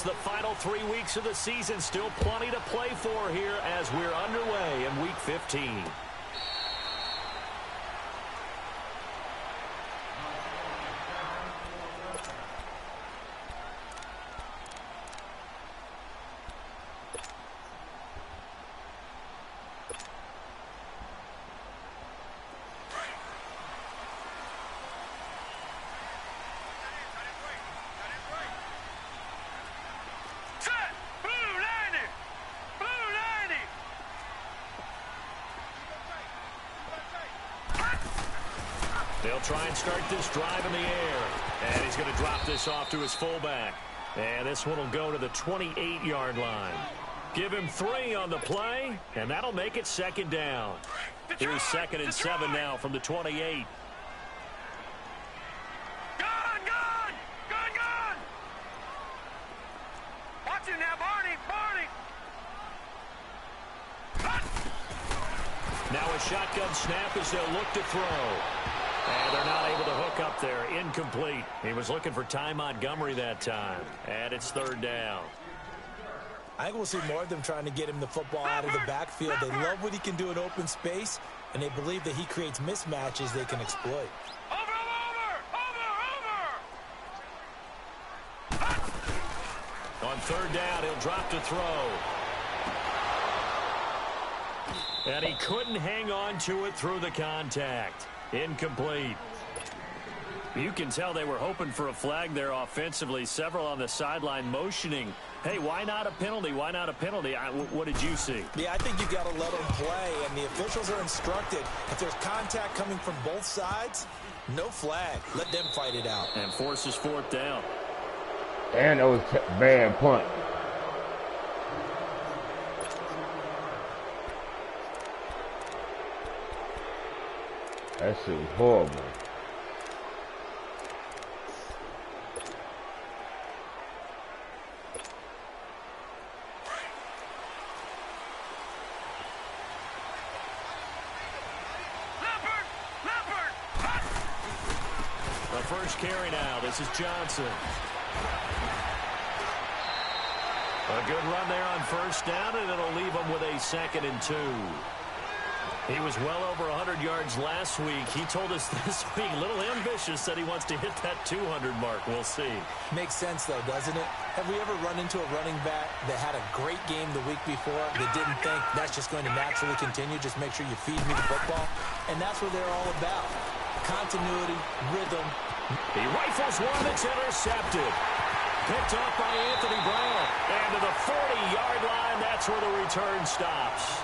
It's the final 3 weeks of the season. Still plenty to play for here as we're underway in Week 15. They'll try and start this drive in the air. And he's going to drop this off to his fullback. And this one will go to the 28-yard line. Give him 3 on the play, and that'll make it second down. Here's 2nd and 7 now from the 28. Watch it now, Barney. Now a shotgun snap as they'll look to throw. And they're not able to hook up there. Incomplete. He was looking for Ty Montgomery that time. And it's 3rd down. I think we'll see more of them trying to get him the football out of the backfield. They love what he can do in open space, and they believe that he creates mismatches they can exploit. On 3rd down, he'll drop to throw. And he couldn't hang on to it through the contact. Incomplete. You can tell they were hoping for a flag there offensively. Several on the sideline motioning. Hey, why not a penalty? Why not a penalty? What did you see? Yeah, I think you've got to let them play, and the officials are instructed. If there's contact coming from both sides, no flag. Let them fight it out. And forces 4th down. And that was bad punt. That shit was horrible. The first carry now. This is Johnson. A good run there on 1st down, and it'll leave him with a 2nd and 2. He was well over 100 yards last week. He told us this week, a little ambitious, said he wants to hit that 200 mark. We'll see. Makes sense, though, doesn't it? Have we ever run into a running back that had a great game the week before that didn't think that's just going to naturally continue? Just make sure you feed me the football. And that's what they're all about. Continuity, rhythm. He rifles one that's intercepted. Picked off by Anthony Brown. And to the 40-yard line, that's where the return stops.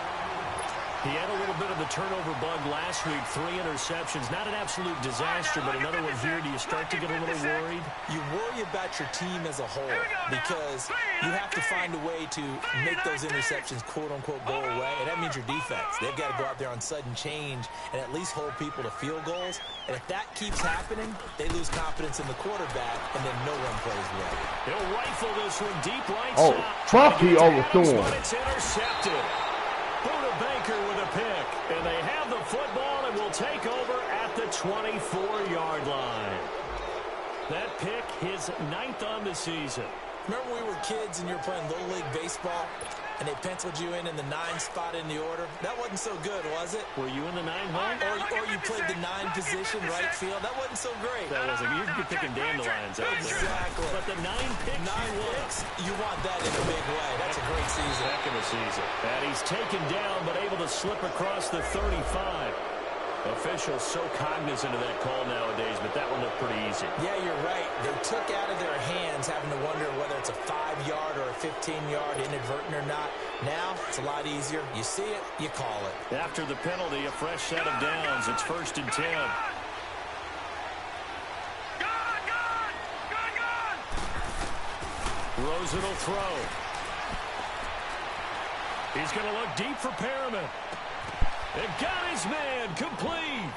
He had a little bit of the turnover bug last week. 3 interceptions. Not an absolute disaster, but another one here. Do you start to get a little worried? You worry about your team as a whole because you have to find a way to make those interceptions, quote-unquote, go away. And that means your defense. They've got to go out there on sudden change and at least hold people to field goals. And if that keeps happening, they lose confidence in the quarterback, and then no one plays well. He'll rifle this one deep right side. Trump, he overthrew him. But it's intercepted. Buda Baker with a pick, and they have the football and will take over at the 24-yard line. That pick, his 9th on the season. Remember when we were kids and you were playing Little League Baseball, and they penciled you in the 9 spot in the order? That wasn't so good, was it? Were you in the 9 hole? Or you played the 9 position, right field? That wasn't so great. That wasn't. You'd be picking dandelions out there. Exactly. But the 9 picks, 9 picks, you want that in a big way. That's a great season. Heck of a season. And he's taken down, but able to slip across the 35. Officials so cognizant of that call nowadays, but that one looked pretty easy. Yeah, you're right. They took out of their hands having to wonder whether it's a 5-yard or a 15-yard, inadvertent or not. Now, it's a lot easier. You see it, you call it. After the penalty, a fresh set of downs. It's 1st and 10. Rosen will throw. He's going to look deep for Perriman. And got his man complete.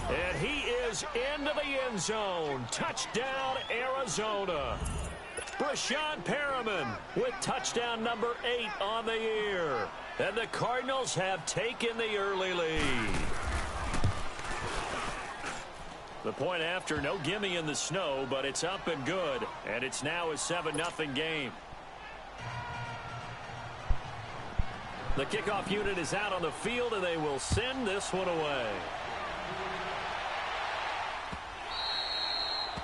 And he is into the end zone. Touchdown, Arizona. Brashad Perriman with touchdown number 8 on the year. And the Cardinals have taken the early lead. The point after, no gimme in the snow, but it's up and good. And it's now a 7-0 game. The kickoff unit is out on the field, and they will send this one away.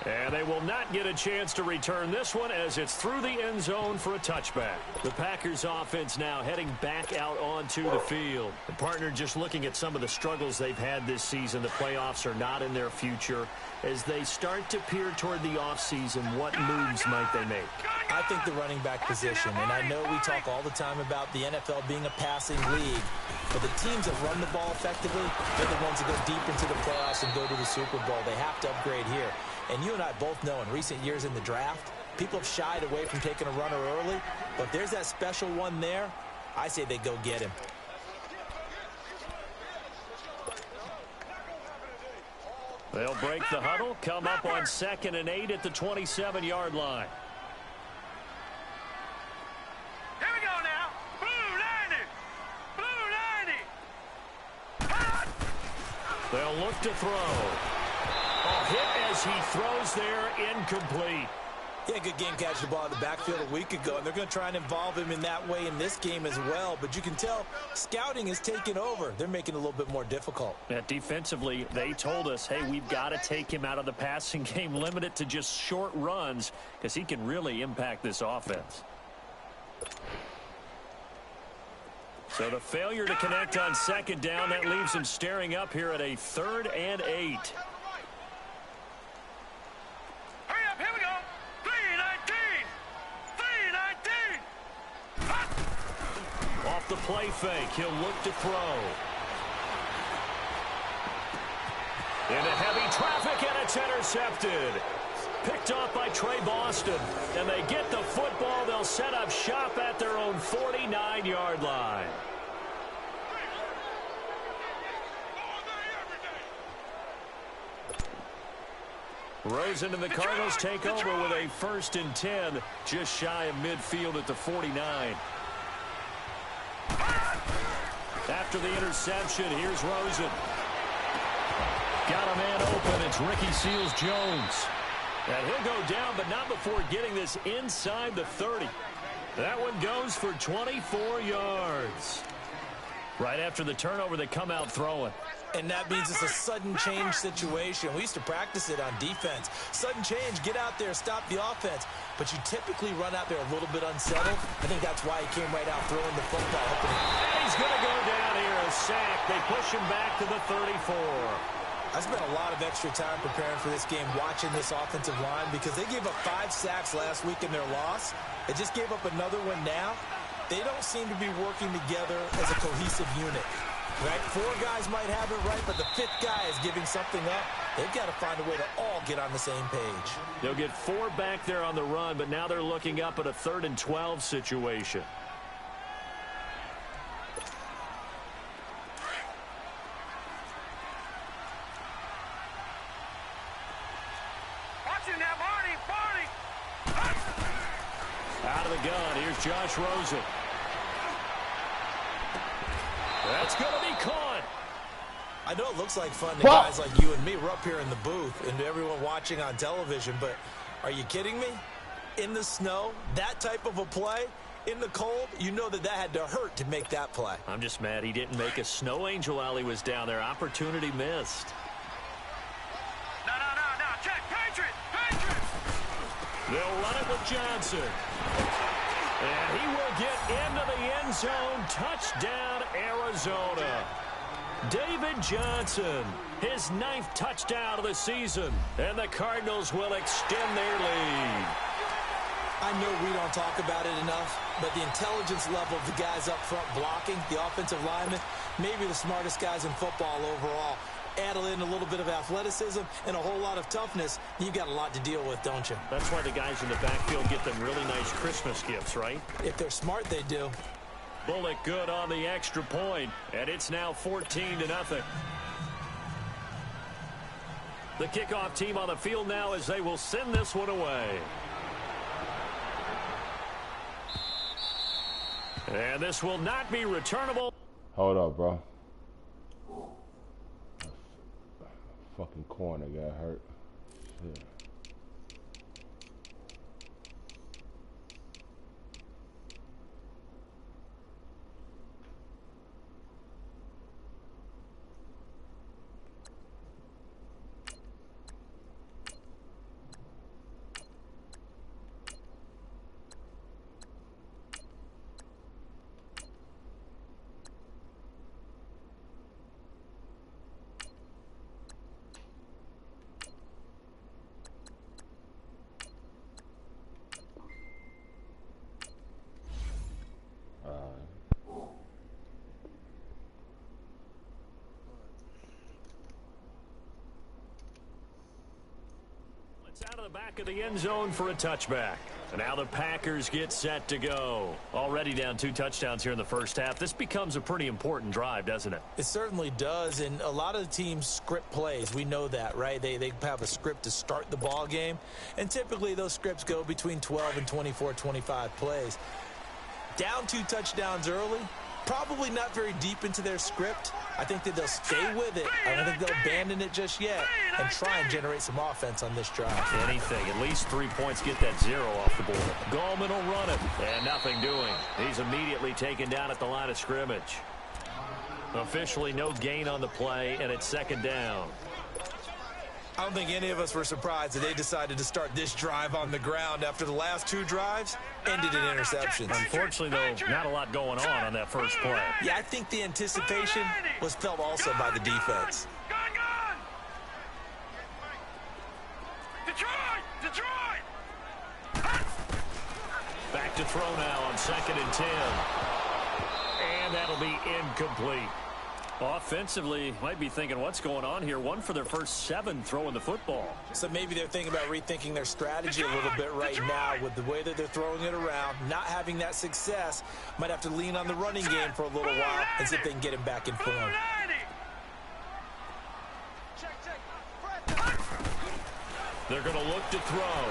And they will not get a chance to return this one as it's through the end zone for a touchback. The Packers offense now heading back out onto the field. The partner just looking at some of the struggles they've had this season. The playoffs are not in their future. As they start to peer toward the offseason, what moves might they make? I think the running back position, and I know we talk all the time about the NFL being a passing league, but the teams that run the ball effectively, they're the ones that go deep into the playoffs and go to the Super Bowl. They have to upgrade here. And you and I both know in recent years in the draft, people have shied away from taking a runner early, but if there's that special one there, I say they go get him. They'll break the huddle, come up on 2nd and 8 at the 27-yard line. Here we go now. Blue 90. Blue 90. They'll look to throw. A hit as he throws there, incomplete. Yeah, good game catching the ball in the backfield a week ago, and they're going to try and involve him in that way in this game as well. But you can tell scouting is taking over. They're making it a little bit more difficult. Yeah, defensively, they told us, hey, we've got to take him out of the passing game, limit it to just short runs, because he can really impact this offense. So the failure to connect on 2nd down, that leaves him staring up here at a 3rd and 8. Here we go. 3-19. Off the play fake, he'll look to throw. Into heavy traffic, and it's intercepted. Picked off by Trey Boston. And they get the football. They'll set up shop at their own 49-yard line. Rosen and the Cardinals take over with a 1st and 10, just shy of midfield at the 49. After the interception, here's Rosen. Got a man open. It's Ricky Seals-Jones. And he'll go down, but not before getting this inside the 30. That one goes for 24 yards. Right after the turnover, they come out throwing. And that means it's a sudden change situation. We used to practice it on defense. Sudden change, get out there, stop the offense. But you typically run out there a little bit unsettled. I think that's why he came right out throwing the football. And he's going to go down here, a sack. They push him back to the 34. I spent a lot of extra time preparing for this game, watching this offensive line, because they gave up 5 sacks last week in their loss. They just gave up another one now. They don't seem to be working together as a cohesive unit. Right? 4 guys might have it right, but the 5th guy is giving something up. They've got to find a way to all get on the same page. They'll get 4 back there on the run, but now they're looking up at a 3rd and 12 situation. Watch it now, Barney. Out of the gun, here's Josh Rosen. That's going to be caught. I know it looks like fun to guys like you and me. We're up here in the booth and to everyone watching on television, but are you kidding me? In the snow, that type of a play, in the cold, you know that had to hurt to make that play. I'm just mad he didn't make a snow angel while he was down there. Opportunity missed. No. Check. Patriot. They'll run it with Johnson. And he will get into the end zone. Touchdown, Arizona. David Johnson, his 9th touchdown of the season. And the Cardinals will extend their lead. I know we don't talk about it enough, but the intelligence level of the guys up front blocking, the offensive linemen, maybe the smartest guys in football overall. Add in a little bit of athleticism and a whole lot of toughness, you've got a lot to deal with, don't you? That's why the guys in the backfield get them really nice Christmas gifts, right? If they're smart, they do. Bullock good on the extra point, and it's now 14-0. The kickoff team on the field now as they will send this one away. And this will not be returnable. Hold up, bro. Fucking corner got hurt. Shit. back of the end zone for a touchback. And now the Packers get set to go. Already down 2 touchdowns here in the first half. This becomes a pretty important drive, doesn't it? It certainly does, and a lot of the teams script plays. We know that, right? They have a script to start the ball game, and typically those scripts go between 12 and 24, 25 plays. Down 2 touchdowns early, probably not very deep into their script. I think that they'll stay with it. I don't think they'll abandon it just yet and try and generate some offense on this drive. Anything. At least 3 points, get that 0 off the board. Gallman will run it, and nothing doing. He's immediately taken down at the line of scrimmage. Officially no gain on the play, and it's 2nd down. I don't think any of us were surprised that they decided to start this drive on the ground after the last 2 drives ended in interceptions. Unfortunately, though, not a lot going on that first play. Yeah, I think the anticipation was felt also by the defense. Gone! Detroit! Back to throw now on 2nd and 10. And that'll be incomplete. Offensively, might be thinking, what's going on here? 1 for their first 7 throwing the football. So maybe they're thinking about rethinking their strategy a little bit right now with the way that they're throwing it around. Not having that success, might have to lean on the running game for a little while and see if they can get him back in form. They're going to look to throw.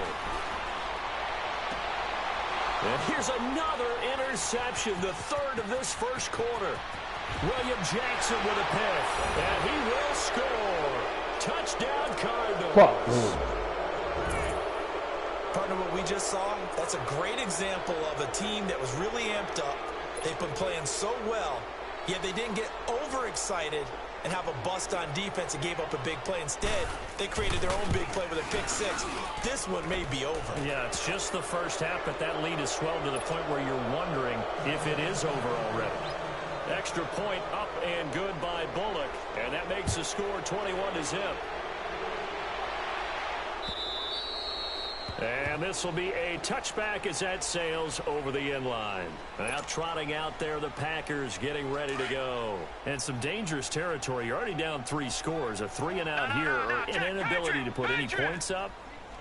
And here's another interception, the 3rd of this first quarter. William Jackson with a pick, and he will score. Touchdown, Cardinals. Partner, what we just saw, that's a great example of a team that was really amped up. They've been playing so well, yet they didn't get overexcited and have a bust on defense and gave up a big play. Instead, they created their own big play with a pick 6. This one may be over. Yeah, it's just the first half, but that lead has swelled to the point where you're wondering if it is over already. Extra point up and good by Bullock, and that makes the score 21-0. And this will be a touchback as that sails over the end line. Now trotting out there, the Packers getting ready to go. And some dangerous territory. You're already down 3 scores. A 3-and-out here, or an inability to put any points up.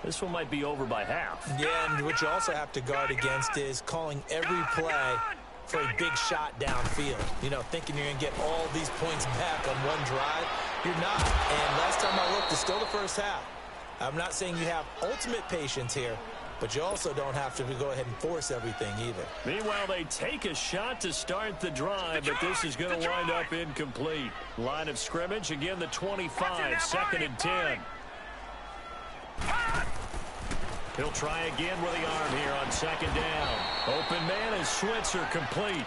This one might be over by half. Yeah, and what you also have to guard against is calling every play for a big shot downfield. You know, thinking you're going to get all these points back on one drive. You're not. And last time I looked, it's still the first half. I'm not saying you have ultimate patience here, but you also don't have to go ahead and force everything either. Meanwhile, they take a shot to start the drive, but this is going to wind up incomplete. Line of scrimmage, again the 25, 2nd and 10. He'll try again with the arm here on 2nd down. Open man is Switzer, complete.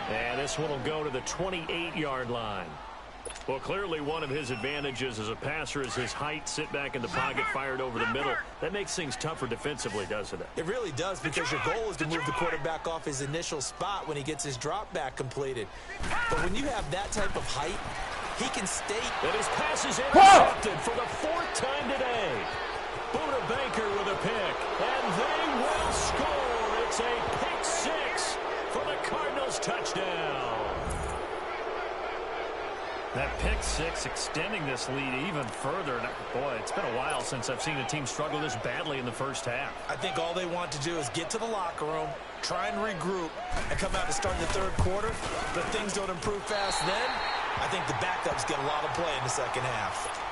And this one will go to the 28-yard line. Well, clearly one of his advantages as a passer is his height, sit back in the pocket, fired over the middle. That makes things tougher defensively, doesn't it? It really does, because your goal is to move the quarterback off his initial spot when he gets his drop back completed. But when you have that type of height, he can stay. And his pass is intercepted for the 4th time today. Buda Baker with a pick, and they will score. It's a pick 6 for the Cardinals touchdown. That pick 6 extending this lead even further. Boy, it's been a while since I've seen a team struggle this badly in the first half. I think all they want to do is get to the locker room, try and regroup, and come out to start the 3rd quarter. But if things don't improve fast then, I think the backups get a lot of play in the 2nd half.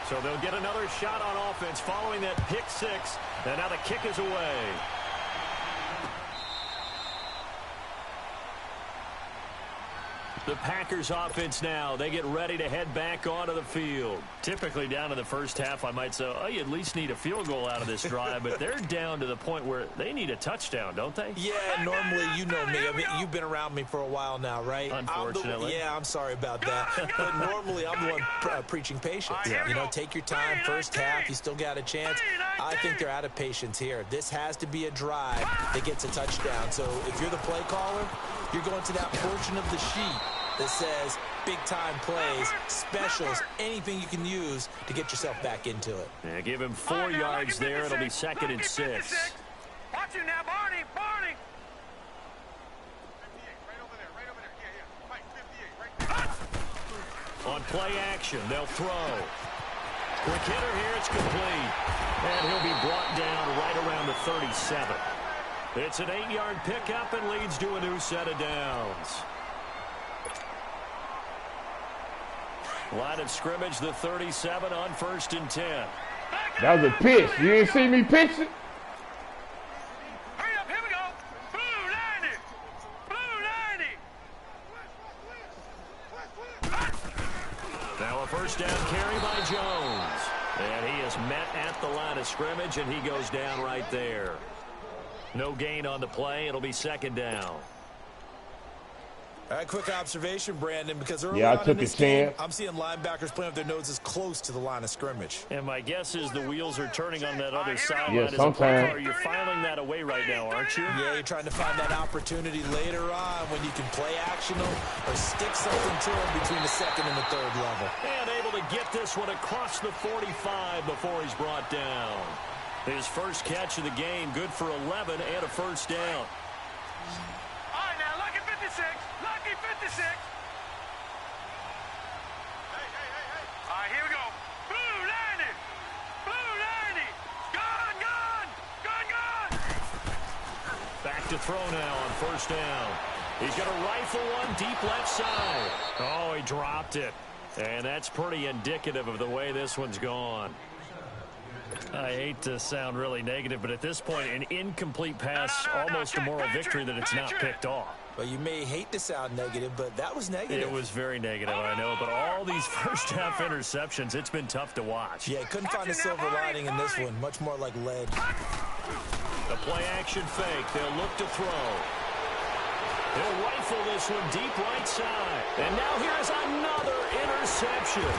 So they'll get another shot on offense following that pick 6. And now the kick is away. The Packers offense now, they get ready to head back onto the field. Typically down in the first half, I might say, oh, you at least need a field goal out of this drive, but they're down to the point where they need a touchdown, don't they? Yeah, normally, you know me. I mean, you've been around me for a while now, right? Unfortunately. I'm sorry about that. But normally, I'm the one preaching patience. Yeah. You know, take your time, first half, you still got a chance. I think they're out of patience here. This has to be a drive that gets a touchdown. So if you're the play caller, you're going to that portion of the sheet that says big-time plays, specials, anything you can use to get yourself back into it. Yeah, give him 4 yards there. It'll be 2nd and 6. Watch him now, Barney, Barney. On play action, they'll throw. Quick hitter here, it's complete. And he'll be brought down right around the 37. It's an 8-yard pickup and leads to a new set of downs. Line of scrimmage, the 37 on 1st and 10. That was a pitch. You didn't see me pitch it? Hurry up, here we go. Blue 90. Blue 90. Now a first down carry by Jones. And he is met at the line of scrimmage, and he goes down right there. No gain on the play. It'll be 2nd down. All right, quick observation, Brandon, because early I on took in this a game, chance. I'm seeing linebackers playing with their noses close to the line of scrimmage. And my guess is the wheels are turning on that other sideline. Yeah, As a play sometimes. caller. You're filing that away right now, aren't you? Yeah, you're trying to find that opportunity later on when you can play action or stick something to them between the 2nd and the 3rd level. And able to get this one across the 45 before he's brought down. His first catch of the game, good for 11 and a first down. All right, now, lucky 56. Lucky 56. All right, here we go. Blue 90. Blue 90. Gone, gone. Gone, gone. Back to throw now on 1st down. He's going to rifle one deep left side. Oh, he dropped it. And that's pretty indicative of the way this one's gone. I hate to sound really negative, but at this point, an incomplete pass, almost a moral victory that it's not picked off. Well, you may hate to sound negative, but that was negative. It was very negative, I know, but all these first-half interceptions, it's been tough to watch. Yeah, couldn't find a silver lining in this one. Much more like lead. The play-action fake. They'll look to throw. He'll rifle this one deep right side. And now here's another interception.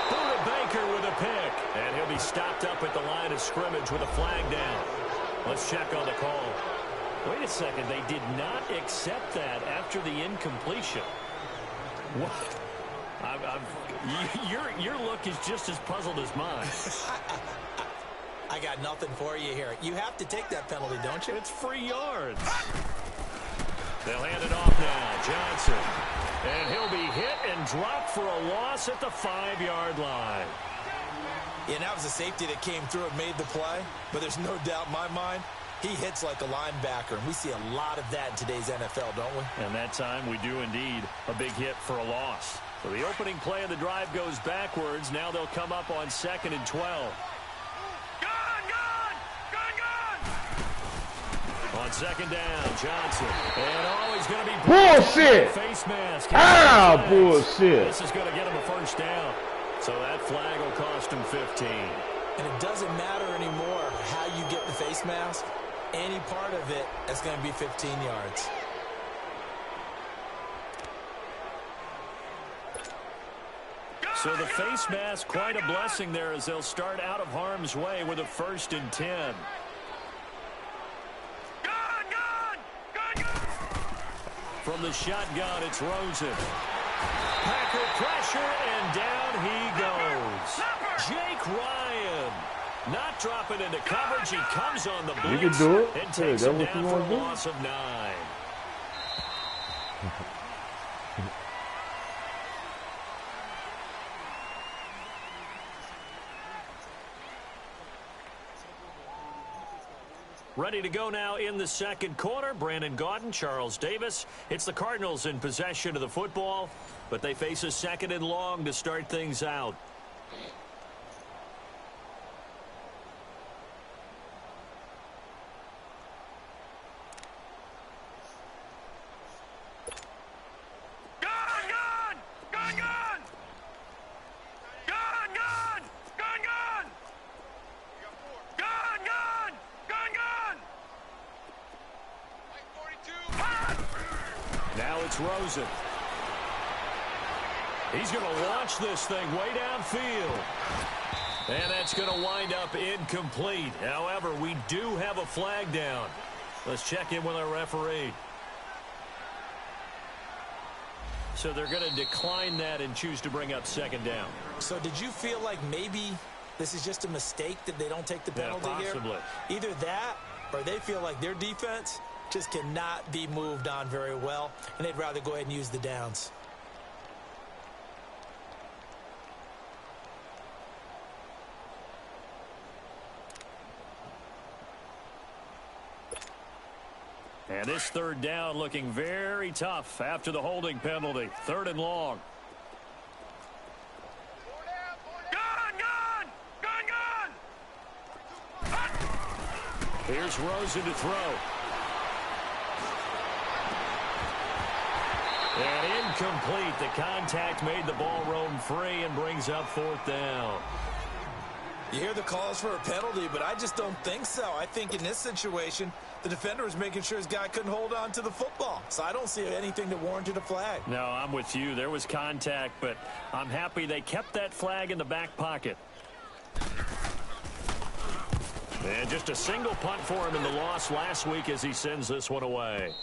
Buda Baker with a pick. And he'll be stopped up at the line of scrimmage with a flag down. Let's check on the call. Wait a second. They did not accept that after the incompletion. What? Your look is just as puzzled as mine. I got nothing for you here. You have to take that penalty, don't you? It's free yards. They'll hand it off now. Johnson. And he'll be hit and dropped for a loss at the 5-yard line. Yeah, that was a safety that came through and made the play. But there's no doubt in my mind, he hits like a linebacker. And we see a lot of that in today's NFL, don't we? And that time we do indeed a big hit for a loss. So the opening play of the drive goes backwards. Now they'll come up on 2nd and 12. On 2nd down, Johnson. And he's going to be bullshit. Face mask. Bullshit. This is going to get him a first down. So that flag will cost him 15. And it doesn't matter anymore how you get the face mask. Any part of it is going to be 15 yards. So the face mask, quite a blessing there as they'll start out of harm's way with a 1st and 10. From the shotgun, it's Rosen. Packer pressure, and down he goes. Jake Ryan not dropping into coverage. He comes on the blitz. You can do it. And takes Hey, him that's what down you for a want to do. loss of 9. Ready to go now in the 2nd quarter. Brandon Gaudin, Charles Davis. It's the Cardinals in possession of the football, but they face a 2nd and long to start things out. Rosen. He's going to launch this thing way downfield. And that's going to wind up incomplete. However, we do have a flag down. Let's check in with our referee. So they're going to decline that and choose to bring up 2nd down. So did you feel like maybe this is just a mistake that they don't take the penalty here? Possibly. Either that or they feel like their defense just cannot be moved on very well, and they'd rather go ahead and use the downs. And this third down looking very tough after the holding penalty. 3rd and long. Here's Rosen to throw. And incomplete. The contact made the ball roam free and brings up 4th down. You hear the calls for a penalty, but I just don't think so. I think in this situation, the defender was making sure his guy couldn't hold on to the football. So I don't see anything that warranted a flag. No, I'm with you. There was contact, but I'm happy they kept that flag in the back pocket. And just a single punt for him in the loss last week as he sends this one away.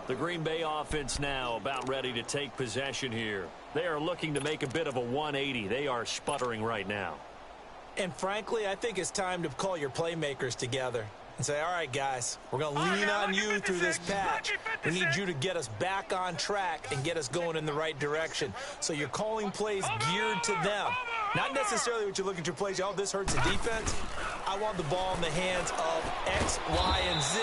The Green Bay offense now about ready to take possession here. They are looking to make a bit of a 180. They are sputtering right now. And frankly, I think it's time to call your playmakers together and say, all right, guys, we're going to lean on you through this patch. We need you to get us back on track and get us going in the right direction. So you're calling plays geared to them. Not necessarily what you look at your plays, oh, this hurts the defense. I want the ball in the hands of X, Y, and Z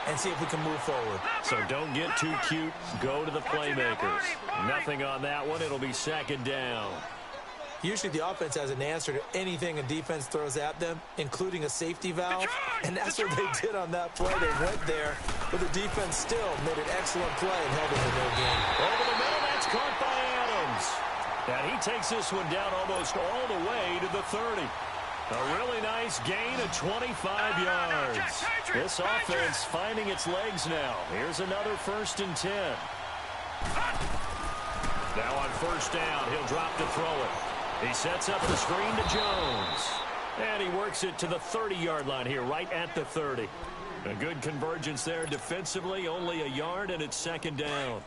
and see if we can move forward. So don't get too cute. Go to the playmakers. Nothing on that one. It'll be 2nd down. Usually the offense has an answer to anything a defense throws at them, including a safety valve. And that's what they did on that play. They went there, but the defense still made an excellent play and held them in their game. Over the middle, that's caught by Adams. And he takes this one down almost all the way to the 30. A really nice gain of 25 yards. This offense finding its legs now. Here's another 1st and 10. Now on 1st down, he'll drop to throw it. He sets up the screen to Jones. And he works it to the 30-yard line here, right at the 30. A good convergence there defensively, only a yard, and it's 2nd down.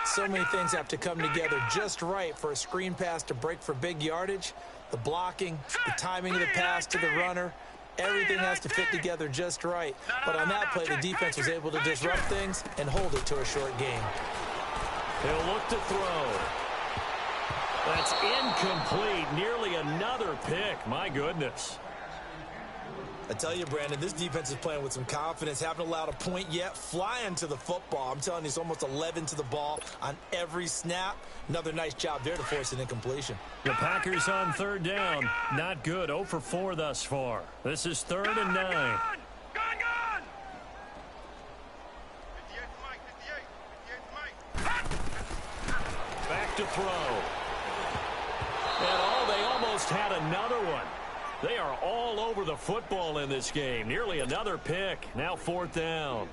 So many things have to come together just right for a screen pass to break for big yardage. The blocking, the timing of the pass to the runner, everything has to fit together just right. But on that play, the defense was able to disrupt things and hold it to a short game. He'll look to throw. That's incomplete. Nearly another pick. My goodness. I tell you, Brandon, this defense is playing with some confidence. Haven't allowed a point yet. Flying to the football. I'm telling you, it's almost 11 to the ball on every snap. Another nice job there to force an incompletion. The Packers on 3rd down. Not good. 0 for 4 thus far. This is 3rd and 9. Back to throw. And they almost had another one. They are all over the football in this game. Nearly another pick. Now 4th down.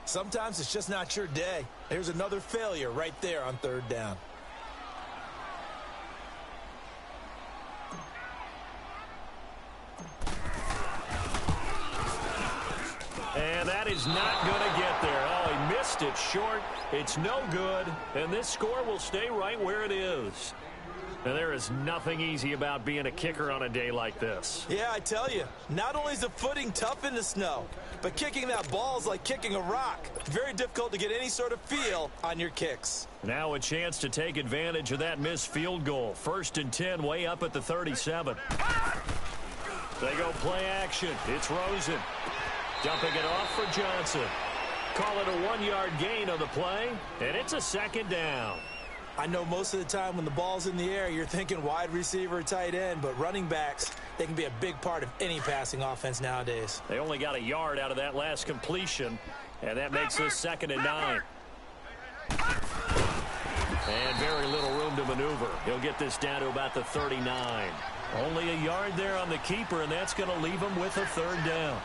Sometimes it's just not your day. There's another failure right there on 3rd down. And that is not going to get there. Oh, he missed it short. It's no good. And this score will stay right where it is. And there is nothing easy about being a kicker on a day like this. Yeah, I tell you, not only is the footing tough in the snow, but kicking that ball is like kicking a rock. Very difficult to get any sort of feel on your kicks. Now a chance to take advantage of that missed field goal. 1st and 10, way up at the 37. They go play action. It's Rosen. Dumping it off for Johnson. Call it a 1-yard gain on the play, and it's a 2nd down. I know most of the time when the ball's in the air, you're thinking wide receiver, tight end, but running backs, they can be a big part of any passing offense nowadays. They only got a yard out of that last completion, and that makes this 2nd and 9. And very little room to maneuver. He'll get this down to about the 39. Only a yard there on the keeper, and that's going to leave him with a 3rd down.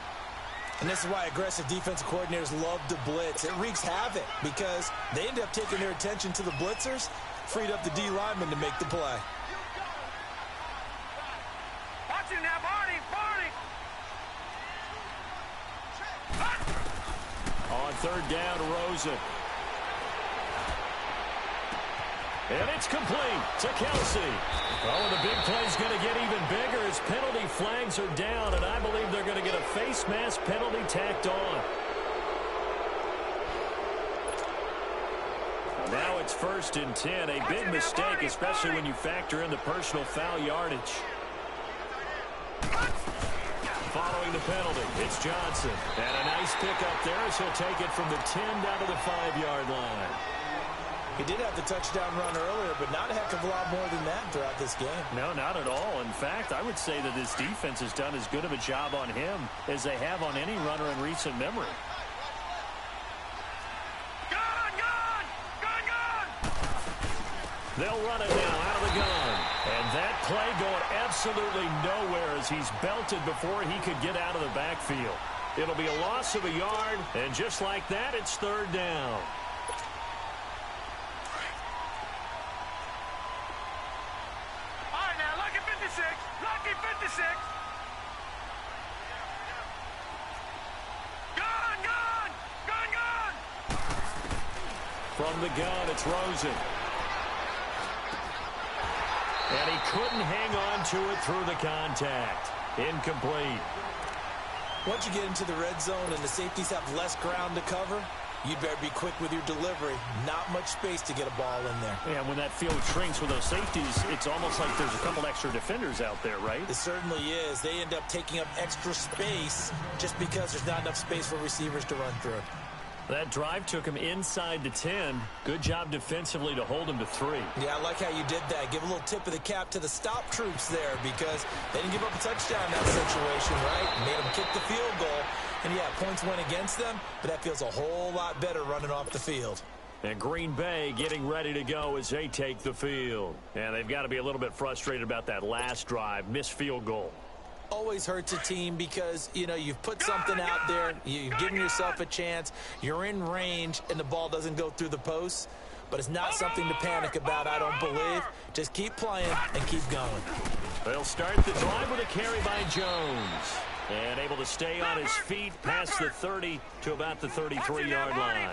And this is why aggressive defensive coordinators love to blitz. It wreaks havoc because they end up taking their attention to the blitzers, freed up the D lineman to make the play. Watch it now, Barney! On 3rd down, Rosen. And it's complete to Kelsey. Oh, the big play's going to get even bigger as penalty flags are down, and I believe they're going to get a face mask penalty tacked on. Now it's 1st and 10. A big mistake, especially when you factor in the personal foul yardage. following the penalty. It's Johnson. And a nice pickup there as he'll take it from the 10 down to the 5-yard line. He did have the touchdown run earlier, but not a heck of a lot more than that throughout this game. No, not at all. In fact, I would say that this defense has done as good of a job on him as they have on any runner in recent memory. They'll run it now out of the gun. And that play going absolutely nowhere as he's belted before he could get out of the backfield. It'll be a loss of a yard, and just like that, it's 3rd down. All right, now, lucky 56. Lucky 56. Gun, gun, gun, gun. From the gun, it's Rosen. And he couldn't hang on to it through the contact. Incomplete. Once you get into the red zone and the safeties have less ground to cover, you'd better be quick with your delivery. Not much space to get a ball in there. Yeah, when that field shrinks with those safeties, it's almost like there's a couple extra defenders out there, right? It certainly is. They end up taking up extra space just because there's not enough space for receivers to run through. That drive took him inside the 10. Good job defensively to hold him to 3. Yeah, I like how you did that. Give a little tip of the cap to the stop troops there because they didn't give up a touchdown in that situation, right? Made them kick the field goal. And, yeah, points went against them, but that feels a whole lot better running off the field. And Green Bay getting ready to go as they take the field. And they've got to be a little bit frustrated about that last drive, missed field goal. Always hurts a team because, you know, you've put something out there, you've given yourself a chance, you're in range, and the ball doesn't go through the posts. But it's not something to panic about, I don't believe. Just keep playing and keep going. They'll start the drive with a carry by Jones. And able to stay on his feet past the 30 to about the 33-yard line.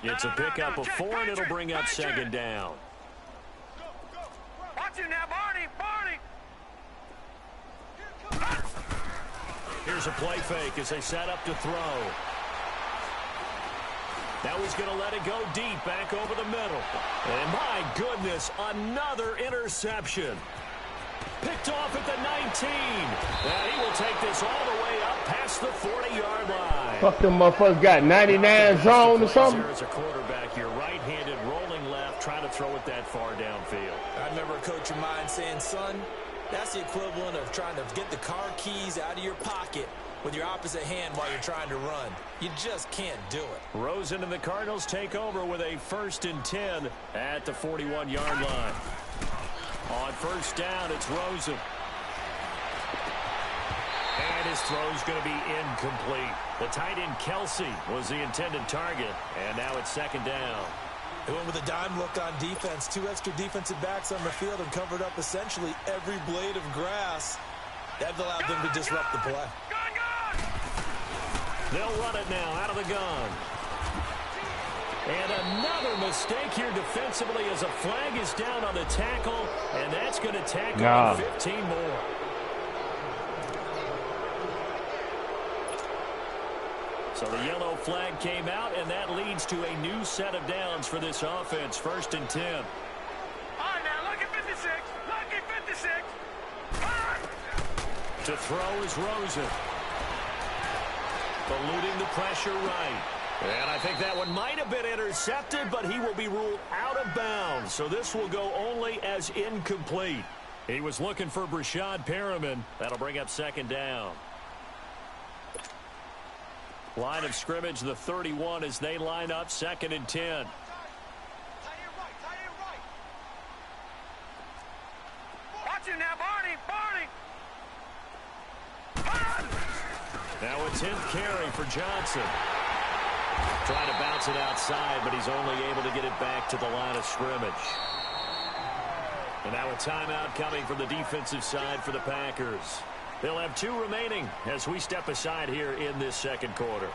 It's a pickup of 4, and it'll bring up 2nd down. Watch it now, Barney, Barney. Here's a play fake as they set up to throw. Now he's going to let it go deep back over the middle. And my goodness, another interception. Picked off at the 19. And he will take this all the way up past the 40-yard line. Fuck them motherfuckers got 99 zone or something. As a quarterback, you're right-handed, rolling left, trying to throw it that far downfield. I remember a coach of mine saying, son, that's the equivalent of trying to get the car keys out of your pocket with your opposite hand while you're trying to run. You just can't do it. Rosen and the Cardinals take over with a 1st and 10 at the 41-yard line. On 1st down, it's Rosen. And his throw's going to be incomplete. The tight end, Kelsey, was the intended target. And now it's 2nd down. They went with a dime look on defense. 2 extra defensive backs on the field and covered up essentially every blade of grass. That allowed them to disrupt the play. They'll run it now out of the gun. And another mistake here defensively as a flag is down on the tackle, and that's going to tackle on 15 more. So the yellow flag came out, and that leads to a new set of downs for this offense. 1st and 10. All right, now, lucky 56. Lucky 56. To throw is Rosen. Eluding the pressure right. And I think that one might have been intercepted, but he will be ruled out of bounds. So this will go only as incomplete. He was looking for Brashad Perriman. That'll bring up 2nd down. Line of scrimmage, the 31, as they line up 2nd and 10. Watch it now, Barney, Barney. Now a 10th carry for Johnson. Trying to bounce it outside, but he's only able to get it back to the line of scrimmage. And now a timeout coming from the defensive side for the Packers. They'll have 2 remaining as we step aside here in this 2nd quarter.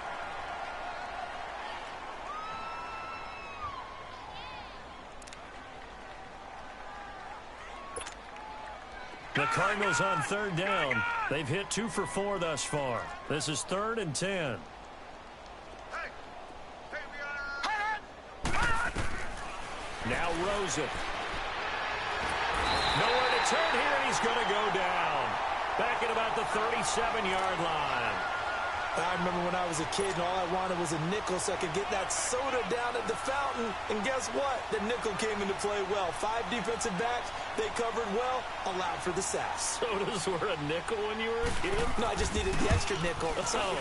The Cardinals on 3rd down. They've hit 2 for 4 thus far. This is 3rd and 10. Now Rosen. Nowhere to turn here, and he's going to go down. Back at about at the 37-yard line. I remember when I was a kid and all I wanted was a nickel so I could get that soda down at the fountain. And guess what? The nickel came into play well. 5 defensive backs, they covered well, allowed for the sacks. Sodas were a nickel when you were a kid? No, I just needed the extra nickel so I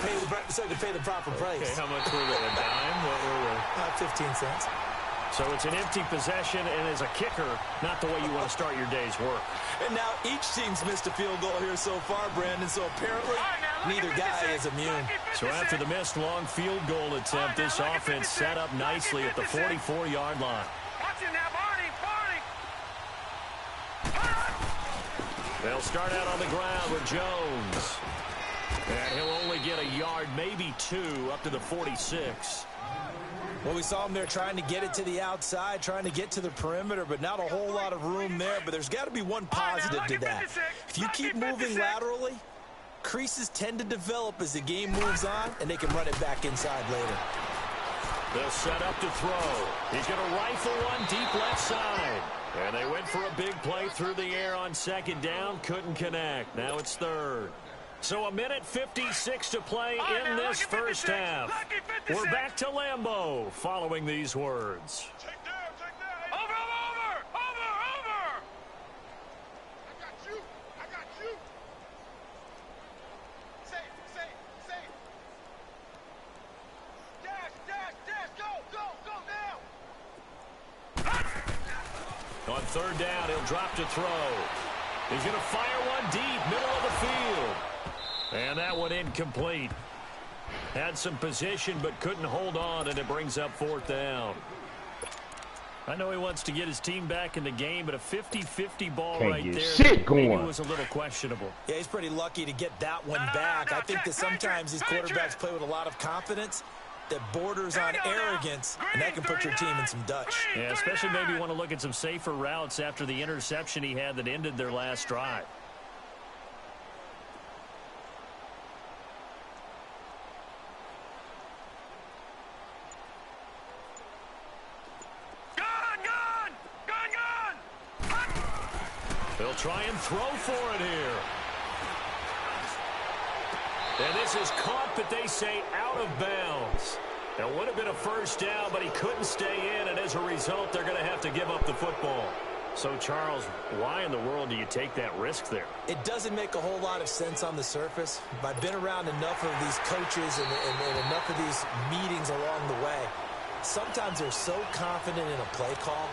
could pay the proper price. Okay, how much were they? A dime? What were they? 15 cents. So it's an empty possession, and as a kicker, not the way you want to start your day's work. And now each team's missed a field goal here so far, Brandon, so apparently neither guy is immune. So after the missed long field goal attempt, this offense set up nicely at the 44-yard line. Watch it now, Barney. They'll start out on the ground with Jones. And he'll only get a yard, maybe 2, up to the 46. Well, we saw him there trying to get it to the outside, trying to get to the perimeter, but not a whole lot of room there. But there's got to be one positive to that. If you keep moving laterally, creases tend to develop as the game moves on, and they can run it back inside later. They'll set up to throw. He's going to rifle one deep left side. And they went for a big play through the air on second down. Couldn't connect. Now it's third. So 1:56 to play in this first half. We're back to Lambeau following these words. Take down. Over. I got you. Safe. Dash. Go now. On third down, he'll drop to throw. He's going to fire one deep, middle of the field. And that one incomplete. Had some position, but couldn't hold on, and it brings up fourth down. I know he wants to get his team back in the game, but a 50-50 ball right there maybe was a little questionable. Yeah, he's pretty lucky to get that one back. I think that sometimes these quarterbacks play with a lot of confidence that borders on arrogance, and that can put your team in some Dutch. Yeah, especially maybe want to look at some safer routes after the interception he had that ended their last drive. They'll try and throw for it here. And this is caught, but they say out of bounds. It would have been a first down, but he couldn't stay in, and as a result, they're going to have to give up the football. So, Charles, why in the world do you take that risk there? It doesn't make a whole lot of sense on the surface. I've been around enough of these coaches and enough of these meetings along the way. Sometimes they're so confident in a play call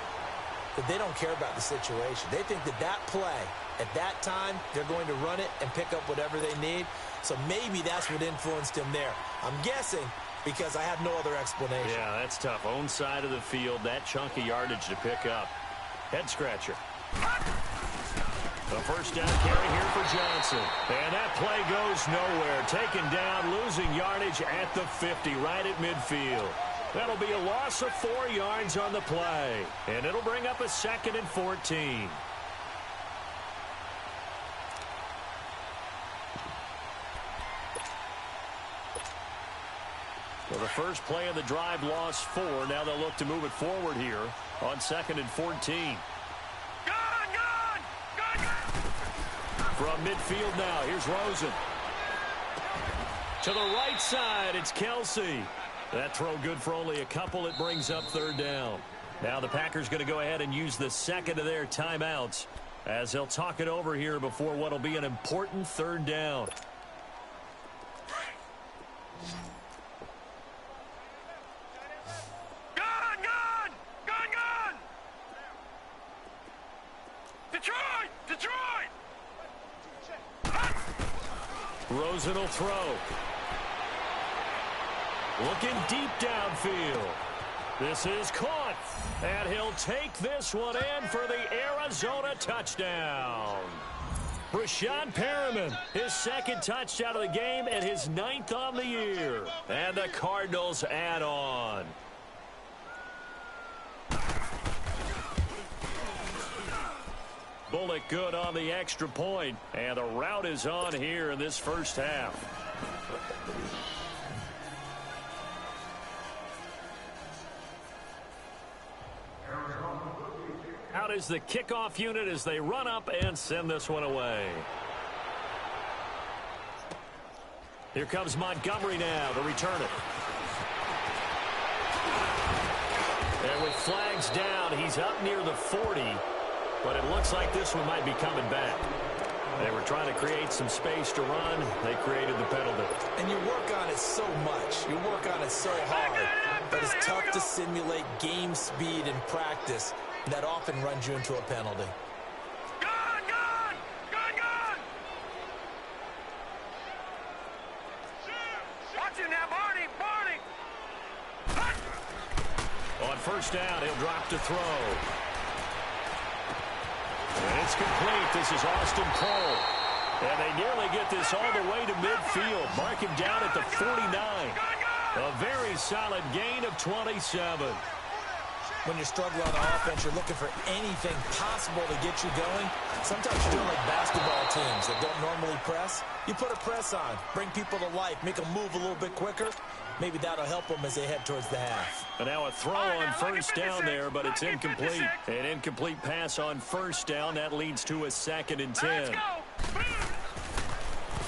that they don't care about the situation. They think that that play, at that time, they're going to run it and pick up whatever they need. So maybe that's what influenced him there. I'm guessing because I have no other explanation. Yeah, that's tough. Own side of the field, that chunk of yardage to pick up. Head scratcher. The first down carry here for Johnson. And that play goes nowhere. Taken down, losing yardage at the 50, right at midfield. That'll be a loss of 4 yards on the play. And it'll bring up a 2nd and 14. Well, the first play of the drive lost 4. Now they'll look to move it forward here on 2nd and 14. From midfield now, here's Rosen. To the right side, it's Kelsey. That throw good for only a couple. It brings up third down. Now the Packers going to go ahead and use the second of their timeouts as they'll talk it over here before what will be an important third down. Gun! Detroit! Rosen will throw. Looking deep downfield. This is caught. And he'll take this one in for the Arizona touchdown. Brashad Perriman, his 2nd touchdown of the game and his 9th on the year. And the Cardinals add on. Bullock good on the extra point. And the route is on here in this first half. Out is the kickoff unit as they run up and send this one away. Here comes Montgomery now to return it. And with flags down, he's up near the 40, but it looks like this one might be coming back. They were trying to create some space to run. They created the penalty. And you work on it so much. You work on it so hard. But it's tough to simulate game speed in practice. That often runs you into a penalty. Gun, gun! Gun, gun! Watch him now, Barney! Barney! On first down, he'll drop to throw. And it's complete. This is Austin Cole. And they nearly get this all the way to midfield. Mark him down at the 49. A very solid gain of 27. When you're struggling on offense, you're looking for anything possible to get you going. Sometimes you're doing like basketball teams that don't normally press. You put a press on, bring people to life, make them move a little bit quicker. Maybe that'll help them as they head towards the half. And now a throw on first down there, but it's incomplete. An incomplete pass on first down. That leads to a 2nd and 10.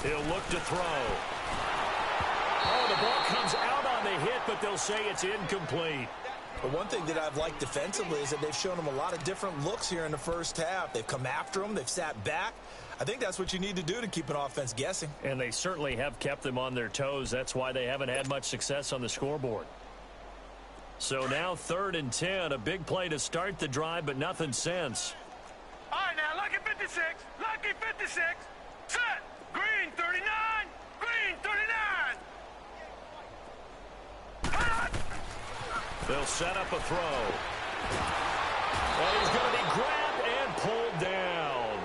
He'll look to throw. Oh, the ball comes out on the hit, but they'll say it's incomplete. But one thing that I've liked defensively is that they've shown them a lot of different looks here in the first half. They've come after them. They've sat back. I think that's what you need to do to keep an offense guessing. And they certainly have kept them on their toes. That's why they haven't had much success on the scoreboard. So now 3rd and 10. A big play to start the drive, but nothing since. All right, now, lucky 56. Lucky 56. Set. Green 39. Green 39. They'll set up a throw. And he's going to be grabbed and pulled down.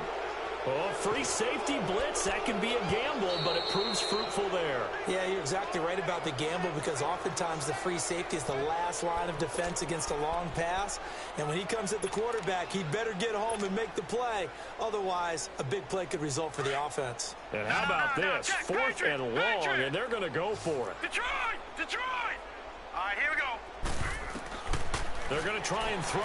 Oh, free safety blitz. That can be a gamble, but it proves fruitful there. Yeah, you're exactly right about the gamble because oftentimes the free safety is the last line of defense against a long pass. And when he comes at the quarterback, he'd better get home and make the play. Otherwise, a big play could result for the offense. And how about this? 4th and long, and they're going to go for it. Detroit! Detroit! All right, here we go. They're going to try and throw.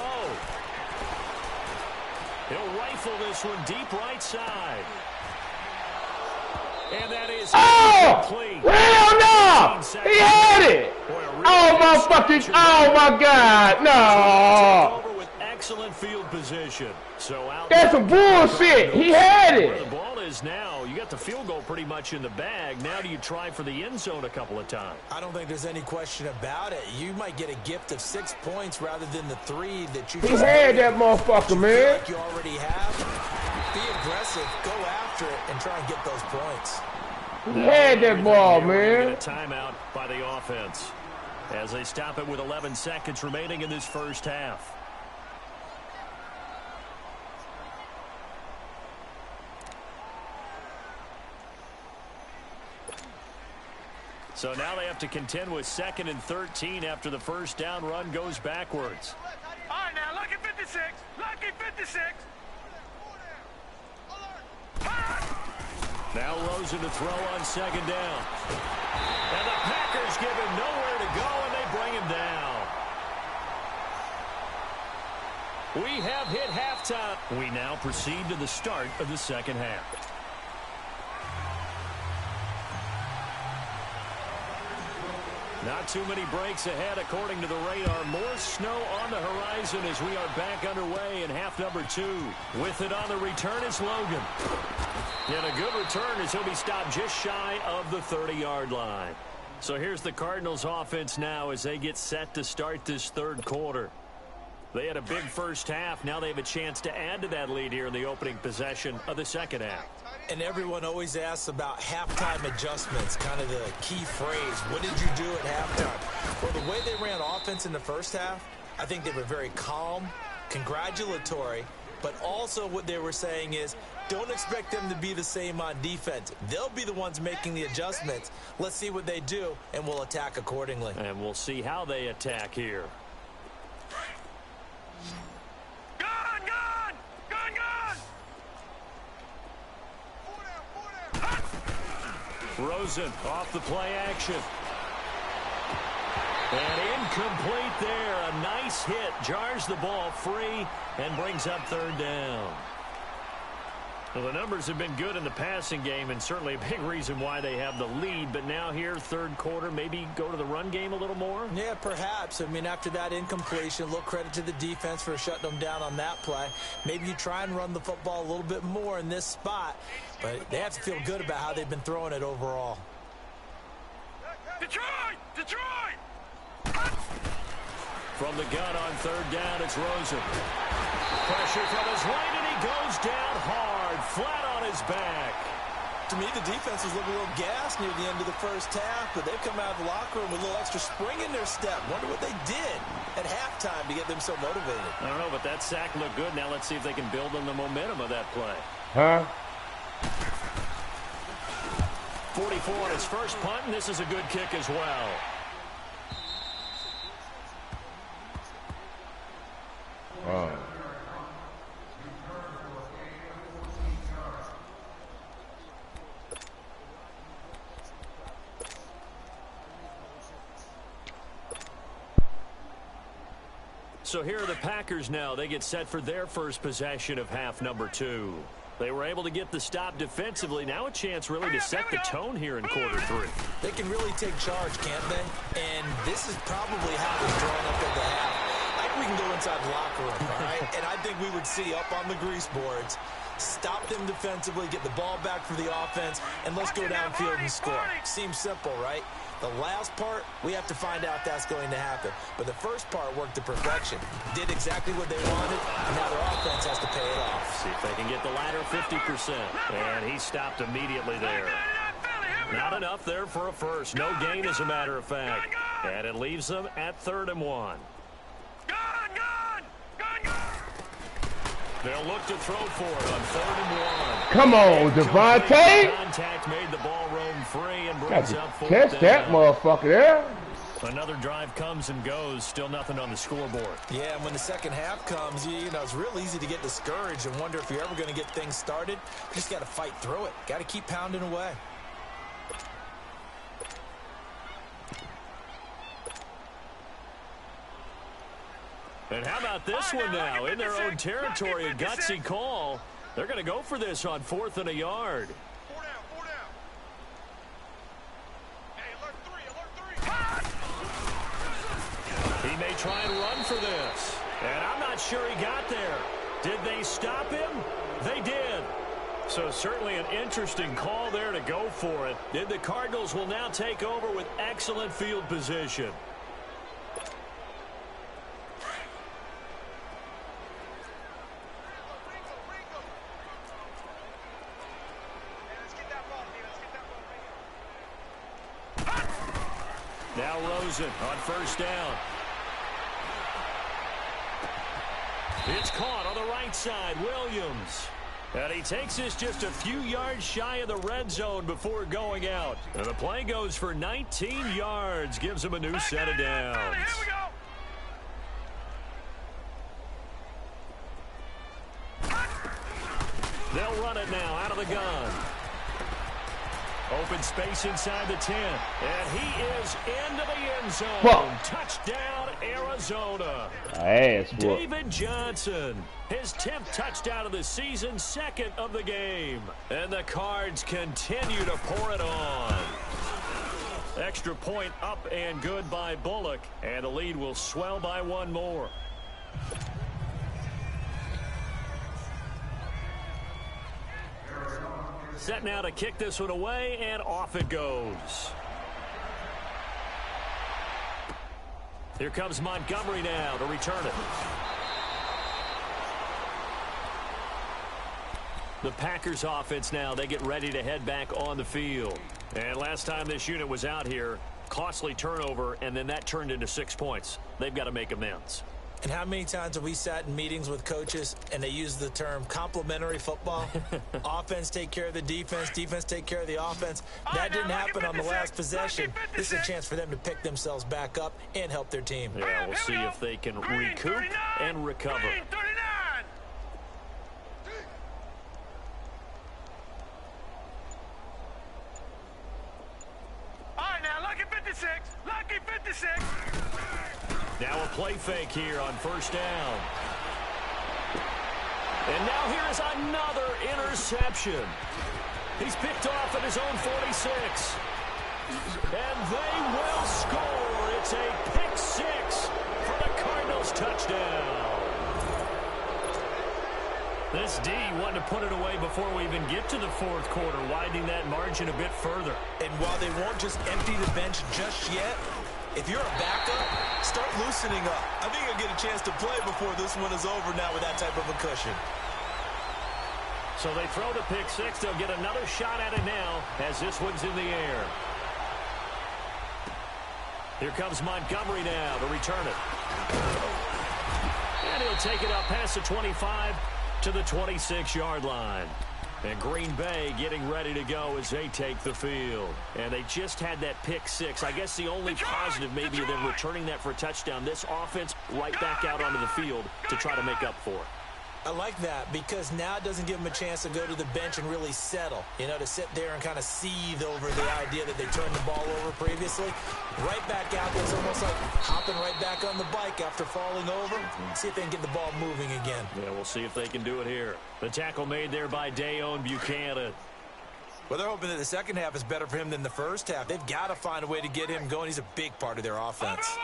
He'll rifle this one deep right side. And that is complete. Hell no! He had it! Oh, my fucking... Oh, my God. No! Over with excellent field position. So out That's some bullshit. He had where it. the ball is now, you got the field goal pretty much in the bag. Now do you try for the end zone a couple of times? I don't think there's any question about it. You might get a gift of 6 points rather than the 3 that you He just had that motherfucker, man. like you already have. Be aggressive, go after it, and try and get those points. He had that ball, Get man. a timeout by the offense as they stop it with 11 seconds remaining in this first half. So now they have to contend with 2nd and 13 after the first down run goes backwards. All right, now, lucky 56. Lucky 56. Now Rosen to throw on 2nd down. And the Packers give him nowhere to go, and they bring him down. We have hit halftime. We now proceed to the start of the second half. Not too many breaks ahead according to the radar. More snow on the horizon as we are back underway in half number 2. With it on the return is Logan. And a good return as he'll be stopped just shy of the 30-yard line. So here's the Cardinals offense now as they get set to start this third quarter. They had a big first half. Now they have a chance to add to that lead here in the opening possession of the second half. And everyone always asks about halftime adjustments, kind of the key phrase. What did you do at halftime? Well, the way they ran offense in the first half, I think they were very calm, congratulatory, but also what they were saying is don't expect them to be the same on defense. They'll be the ones making the adjustments. Let's see what they do, and we'll attack accordingly. And we'll see how they attack here. Gun, gun! Gun, gun! Rosen off the play action. And incomplete there. A nice hit. Jars the ball free and brings up 3rd down. Well, the numbers have been good in the passing game, and certainly a big reason why they have the lead. But now here, third quarter, maybe go to the run game a little more? Yeah, perhaps. I mean, after that incompletion, a little credit to the defense for shutting them down on that play. Maybe you try and run the football a little bit more in this spot, but they have to feel good about how they've been throwing it overall. Detroit! Detroit! From the gun on third down, it's Rosen. Pressure from his right, and he goes down hard, flat on his back. To me, the defense was looking a little gassed near the end of the first half, but they've come out of the locker room with a little extra spring in their step. Wonder what they did at halftime to get them so motivated. I don't know, but that sack looked good. Now let's see if they can build on the momentum of that play. Huh? 44 on his first punt, and this is a good kick as well. Oh. So here are the Packers now. They get set for their first possession of half number 2. They were able to get the stop defensively. Now a chance really to set the tone here in quarter 3. They can really take charge, can't they? And this is probably how they're drawn up at the half. I think we can go inside the locker room, all right? And I think we would see up on the grease boards, stop them defensively, get the ball back for the offense, and let's go downfield and score. Seems simple, right? The last part, we have to find out that's going to happen. But the first part worked to perfection. Did exactly what they wanted, and now their offense has to pay it off. See if they can get the latter 50%. And he stopped immediately there. Not enough there for a first. No gain, as a matter of fact. And it leaves them at 3rd and 1. They'll look to throw for it on 3rd and 1. Come on, Devontae. Contact made the ball roam free and brings up 4th Catch that down. motherfucker there. Another drive comes and goes. Still nothing on the scoreboard. Yeah, and when the second half comes, you know, it's real easy to get discouraged and wonder if you're ever going to get things started. You just got to fight through it. Got to keep pounding away. And how about this one now? In their own territory, a gutsy call. They're going to go for this on 4th and a yard. 4 down. Hey, alert 3. He may try and run for this. And I'm not sure he got there. Did they stop him? They did. So certainly an interesting call there to go for it. And the Cardinals will now take over with excellent field position. Now Rosen on 1st down. It's caught on the right side. Williams. And he takes this just a few yards shy of the red zone before going out. And the play goes for 19 yards. Gives him a new set of downs. Here we go. They'll run it now out of the gun. Open space inside the 10. And he is into the end zone. Whoa. Touchdown, Arizona. Ass whoop. David Johnson, his 10th touchdown of the season, 2nd of the game. And the Cards continue to pour it on. Extra point up and good by Bullock. And the lead will swell by 1 more. Set now to kick this one away, and off it goes. Here comes Montgomery now to return it. The Packers offense now, they get ready to head back on the field. And last time this unit was out here, costly turnover, and then that turned into 6 points. They've got to make amends. And how many times have we sat in meetings with coaches and they use the term complementary football? Offense take care of the defense, defense take care of the offense. That didn't happen on the last possession. This is a chance for them to pick themselves back up and help their team. Yeah, we'll see if they can recoup and recover. 39. All right, now, lucky 56. Lucky 56. Now a play fake here on 1st down. And now here is another interception. He's picked off at his own 46. And they will score. It's a pick six for the Cardinals touchdown. This D wanted to put it away before we even get to the fourth quarter, widening that margin a bit further. And while they won't just empty the bench just yet, if you're a backup, start loosening up. I think you'll get a chance to play before this one is over now with that type of a cushion. So they throw the pick six. They'll get another shot at it now as this one's in the air. Here comes Montgomery now to return it. And he'll take it up past the 25 to the 26-yard line. And Green Bay getting ready to go as they take the field. And they just had that pick six. I guess the only positive maybe of them returning that for a touchdown. This offense right back out onto the field to try to make up for it. I like that because now it doesn't give them a chance to go to the bench and really settle. You know, to sit there and kind of seethe over the idea that they turned the ball over previously. Right back out there. It's almost like hopping right back on the bike after falling over. See if they can get the ball moving again. Yeah, we'll see if they can do it here. The tackle made there by Dayon Buchanan. Well, they're hoping that the second half is better for him than the first half. They've got to find a way to get him going. He's a big part of their offense.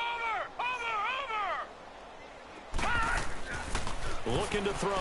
Looking to throw.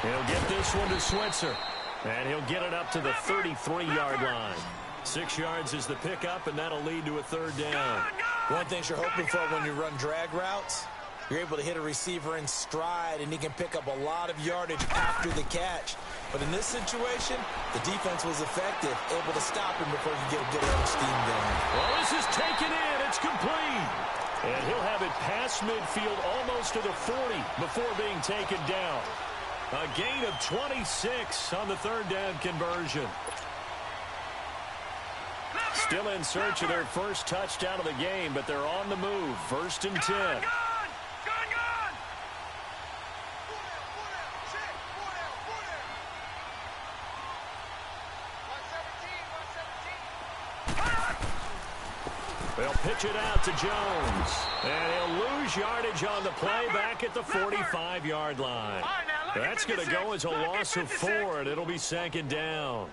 He'll get this one to Switzer. And he'll get it up to the 33-yard line. 6 yards is the pickup, and that'll lead to a third down. One thing you're hoping for when you run drag routes, you're able to hit a receiver in stride, and he can pick up a lot of yardage after the catch. But in this situation, the defense was effective, able to stop him before you get a good run of steam going. Well, this is taken in. It's complete. And he'll have it past midfield almost to the 40 before being taken down. A gain of 26 on the third down conversion. Still in search of their first touchdown of the game, but they're on the move. 1st and 10. They'll pitch it out to Jones. And he'll lose yardage on the play back at the 45-yard line. That's going to go as a loss of 4, and it'll be 2nd down.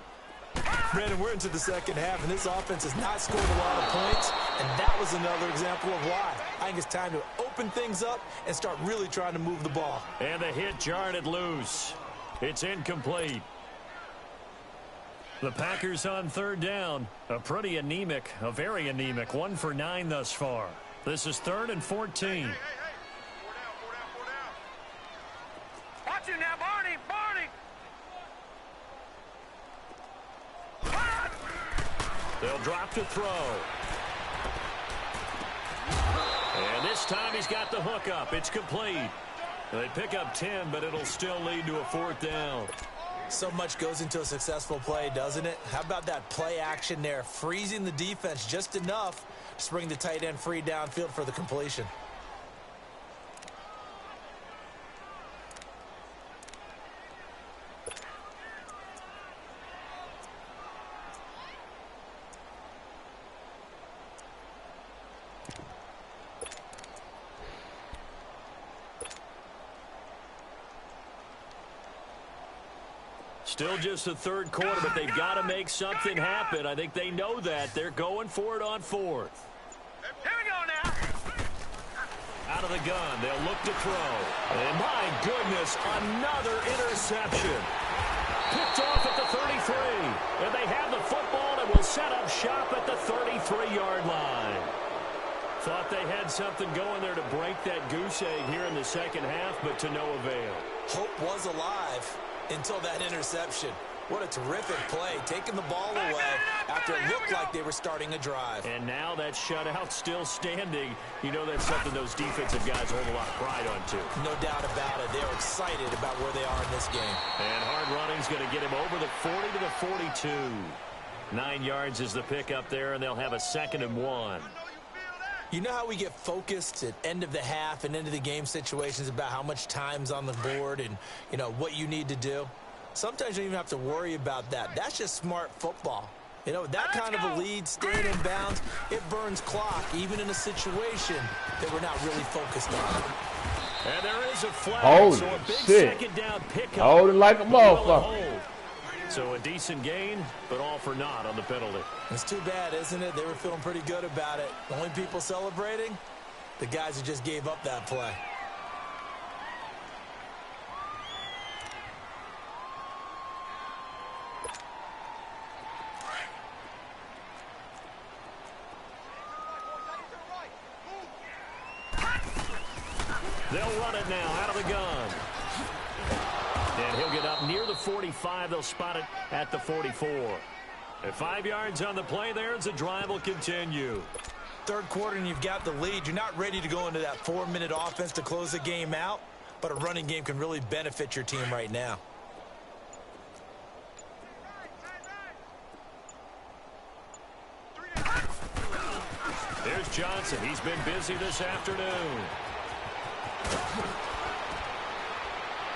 Brandon, we're into the second half, and this offense has not scored a lot of points, and that was another example of why. I think it's time to open things up and start really trying to move the ball. And the hit jarred it loose. It's incomplete. The Packers on 3rd down. A very anemic 1 for 9 thus far. This is 3rd and 14. Watch him now, Barney! They'll drop to throw. And this time he's got the hook up. It's complete. They pick up 10, but it'll still lead to a 4th down. So much goes into a successful play, doesn't it? How about that play action there? Freezing the defense just enough to bring the tight end free downfield for the completion. Still just the 3rd quarter, but they've got to make something happen. I think they know that. They're going for it on 4th. Here we go now. Out of the gun, they'll look to throw. And my goodness, another interception. Picked off at the 33. And they have the football and will set up shop at the 33-yard line. Thought they had something going there to break that goose egg here in the second half, but to no avail. Hope was alive until that interception. What a terrific play, taking the ball away after it looked like they were starting a drive. And now that shutout still standing. You know that's something those defensive guys hold a lot of pride on, too. No doubt about it. They're excited about where they are in this game. And hard running's going to get him over the 40 to the 42. 9 yards is the pickup there, and they'll have a 2nd and 1. You know how we get focused at end of the half and into the game situations about how much time's on the board and, you know, what you need to do? Sometimes you don't even have to worry about that. That's just smart football. You know, with that kind of a lead, staying in bounds, it burns clock, even in a situation that we're not really focused on. And there is a flag. Holy so a big shit. second down pickup. Holding like a motherfucker. So a decent gain, but all for naught on the penalty. It's too bad, isn't it? They were feeling pretty good about it. The only people celebrating, the guys who just gave up that play. They'll run it now out of the gun. And he'll get up near the 45. They'll spot it at the 44. At 5 yards on the play there as the drive will continue. Third quarter and you've got the lead. You're not ready to go into that 4-minute offense to close the game out, but a running game can really benefit your team right now. There's Johnson. He's been busy this afternoon.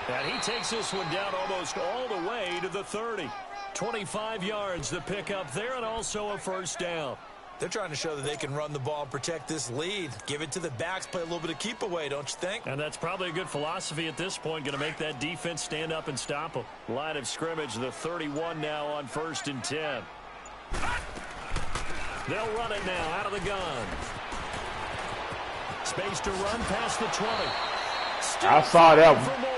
And he takes this one down almost all the way to the 30. 25 yards the pickup there, and also a first down. They're trying to show that they can run the ball and protect this lead. Give it to the backs, play a little bit of keep away, don't you think? And that's probably a good philosophy at this point, going to make that defense stand up and stop them. Line of scrimmage, the 31 now on 1st and 10. They'll run it now out of the gun. Space to run past the 20. I saw that one. For more.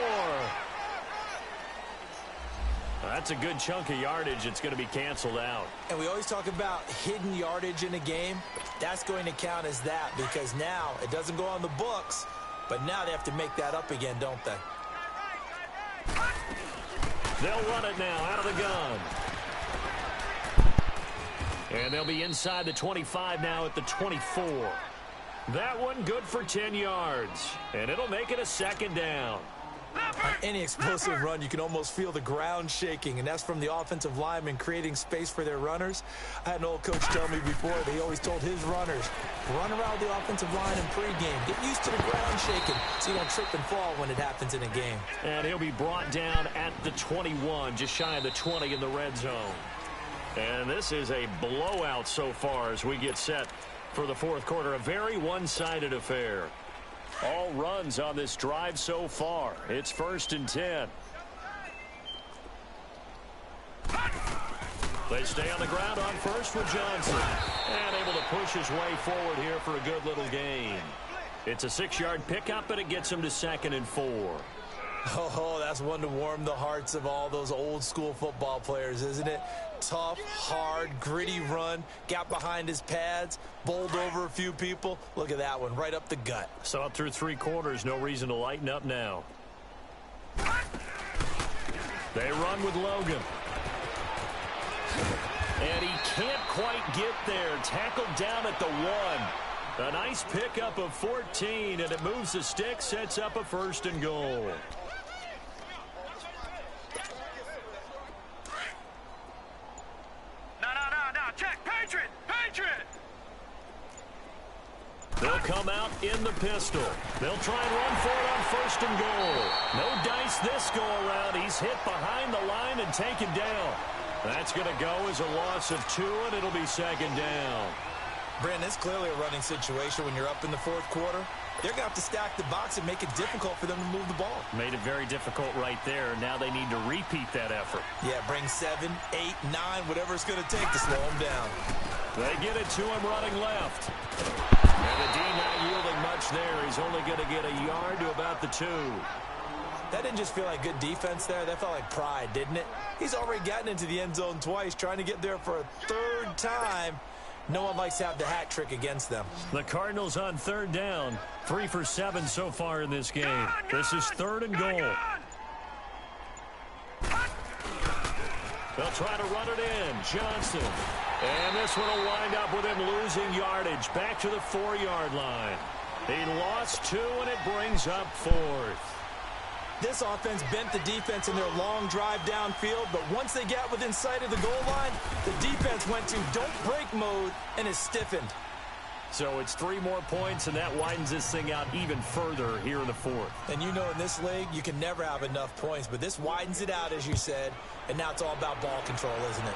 That's a good chunk of yardage. It's going to be canceled out. And we always talk about hidden yardage in a game. That's going to count as that because now it doesn't go on the books, but now they have to make that up again, don't they? They'll run it now out of the gun. And they'll be inside the 25 now at the 24. That one good for 10 yards. And it'll make it a second down. On any explosive run, you can almost feel the ground shaking, and that's from the offensive linemen creating space for their runners. I had an old coach tell me before, he always told his runners, run around the offensive line in pregame. Get used to the ground shaking so you don't trip and fall when it happens in a game. And he'll be brought down at the 21, just shy of the 20 in the red zone. And this is a blowout so far as we get set for the fourth quarter. A very one-sided affair. All runs on this drive so far. It's 1st and 10. They stay on the ground on first with Johnson. And able to push his way forward here for a good little gain. It's a 6-yard pickup, and it gets him to 2nd and 4. Oh, that's one to warm the hearts of all those old school football players, isn't it? Tough, hard, gritty run, got behind his pads, bowled over a few people. Look at that one, right up the gut. Saw it through 3 quarters, no reason to lighten up now. They run with Logan. And he can't quite get there. Tackled down at the 1. A nice pickup of 14, and it moves the stick, sets up a 1st and goal. Check, Patriot! Patriot! They'll come out in the pistol. They'll try and run for it on 1st and goal. No dice this go around. He's hit behind the line and taken down. That's going to go as a loss of 2, and it'll be 2nd down. Brandon, it's clearly a running situation when you're up in the fourth quarter. They're going to have to stack the box and make it difficult for them to move the ball. Made it very difficult right there. Now they need to repeat that effort. Yeah, bring 7, 8, 9, whatever it's going to take to slow them down. They get it to him running left. And the D not yielding much there. He's only going to get a yard to about the 2. That didn't just feel like good defense there. That felt like pride, didn't it? He's already gotten into the end zone twice, trying to get there for a 3rd time. No one likes to have the hat trick against them. The Cardinals on 3rd down. 3 for 7 so far in this game. This is 3rd and goal. They'll try to run it in. Johnson. And this one will wind up with him losing yardage. Back to the 4-yard line. He lost 2, and it brings up 4th. This offense bent the defense in their long drive downfield, but once they got within sight of the goal line, the defense went to don't break mode and is stiffened. So it's 3 more points, and that widens this thing out even further here in the 4th. And you know in this league, you can never have enough points, but this widens it out, as you said, and now it's all about ball control, isn't it?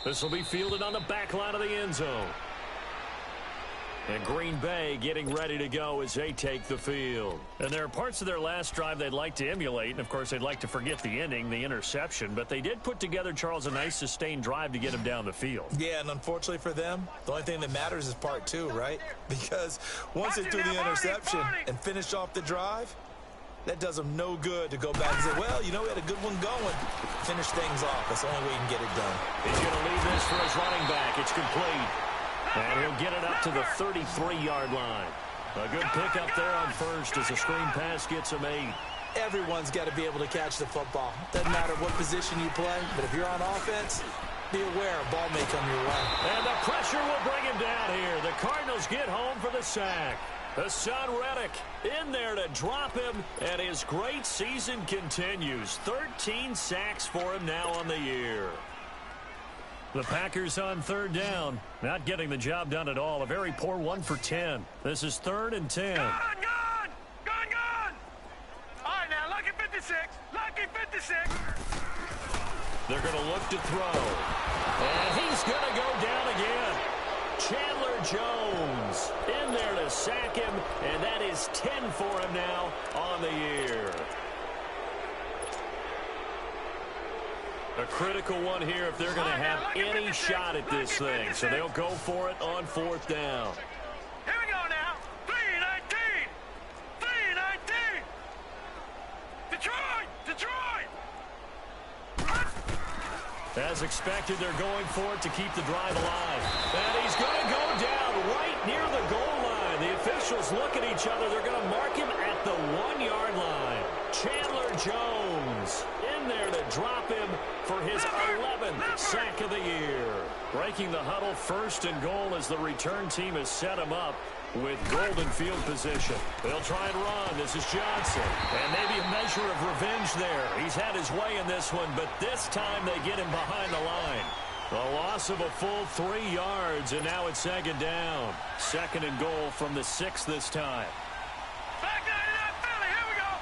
This will be fielded on the back line of the end zone. And Green Bay getting ready to go as they take the field. And there are parts of their last drive they'd like to emulate. And, of course, they'd like to forget the ending, the interception. But they did put together, Charles, a nice sustained drive to get him down the field. Yeah, and unfortunately for them, the only thing that matters is part two, right? Because once they threw the interception and finished off the drive, that does them no good to go back and say, well, you know, we had a good one going. Finish things off. That's the only way you can get it done. He's going to leave this for his running back. It's complete. And he'll get it up to the 33-yard line. A good pickup there on first as the screen pass gets him 8. Everyone's got to be able to catch the football. Doesn't matter what position you play, but if you're on offense, be aware a ball may come your way. And the pressure will bring him down here. The Cardinals get home for the sack. Hassan Reddick in there to drop him, and his great season continues. 13 sacks for him now on the year. The Packers on third down, not getting the job done at all. A very poor 1 for 10. This is 3rd and 10. Gone! All right, now, lucky 56. Lucky 56. They're going to look to throw. And he's going to go down again. Chandler Jones in there to sack him, and that is 10 for him now on the year. A critical one here if they're going to have any shot at this thing. So they'll go for it on 4th down. Here we go now. 3-19. 3-19. Detroit. As expected, they're going for it to keep the drive alive. And he's going to go down right near the goal line. The officials look at each other. They're going to mark him at the 1-yard line. Chandler Jones in there to drop him for his 11th sack of the year. Breaking the huddle, 1st and goal as the return team has set him up with golden field position. They'll try and run. This is Johnson. And maybe a measure of revenge there. He's had his way in this one, but this time they get him behind the line. A loss of a full 3 yards, and now it's 2nd down. 2nd and goal from the 6 this time. Back nine in that Philly. Here we go.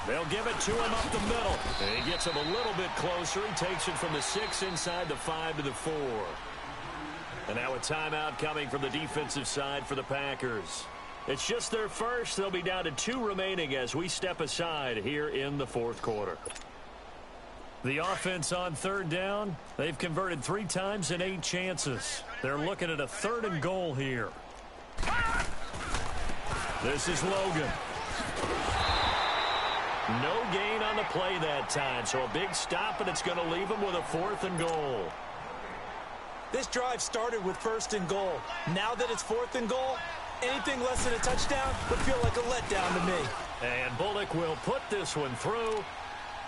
They'll give it to him up the middle. And he gets him a little bit closer. He takes it from the 6 inside the 5 to the 4. And now a timeout coming from the defensive side for the Packers. It's just their first. They'll be down to 2 remaining as we step aside here in the 4th quarter. The offense on 3rd down. They've converted 3 times in 8 chances. They're looking at a 3rd and goal here. This is Logan. No gain on the play that time, so a big stop, and it's going to leave them with a 4th and goal. This drive started with 1st and goal. Now that it's 4th and goal, anything less than a touchdown would feel like a letdown to me. And Bullock will put this one through,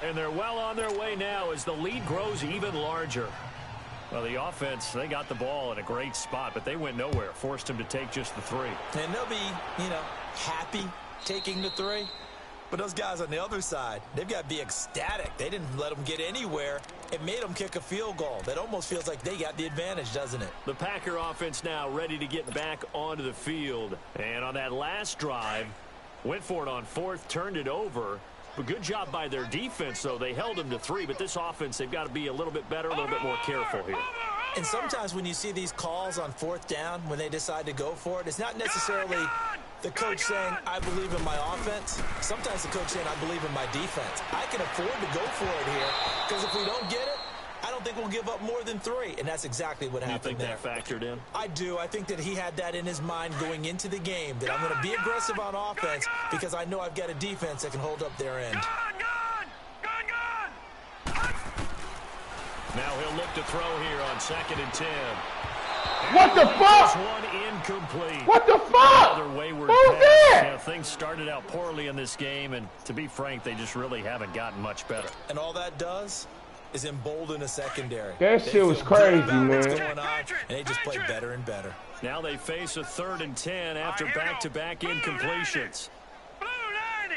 and they're well on their way now as the lead grows even larger. Well, the offense, they got the ball in a great spot, but they went nowhere, forced him to take just the 3. And they'll be, happy taking the 3. But those guys on the other side, they've got to be ecstatic. They didn't let them get anywhere. It made them kick a field goal. That almost feels like they got the advantage, doesn't it? The Packer offense now ready to get back onto the field. And on that last drive, went for it on 4th, turned it over. But good job by their defense, though. They held them to 3, but this offense, they've got to be a little bit better, a little bit more careful here. And sometimes when you see these calls on 4th down, when they decide to go for it, it's not necessarily the coach saying, I believe in my offense. Sometimes the coach saying, I believe in my defense. I can afford to go for it here, because if we don't get it, I don't think we'll give up more than 3. And that's exactly what happened there. You think that factored in? I do. I think that he had that in his mind going into the game, that I'm going to be aggressive on offense because I know I've got a defense that can hold up their end. Now he'll look to throw here on 2nd and 10. What the fuck? One incomplete. What the fuck? Another wayward Who's pass. that? Things started out poorly in this game, and to be frank, they just really haven't gotten much better. And all that does is embolden a secondary. That shit was crazy, man. What's going on, and they just play better and better. Now they face a 3rd and 10 after back-to-back incompletions. Blue 90.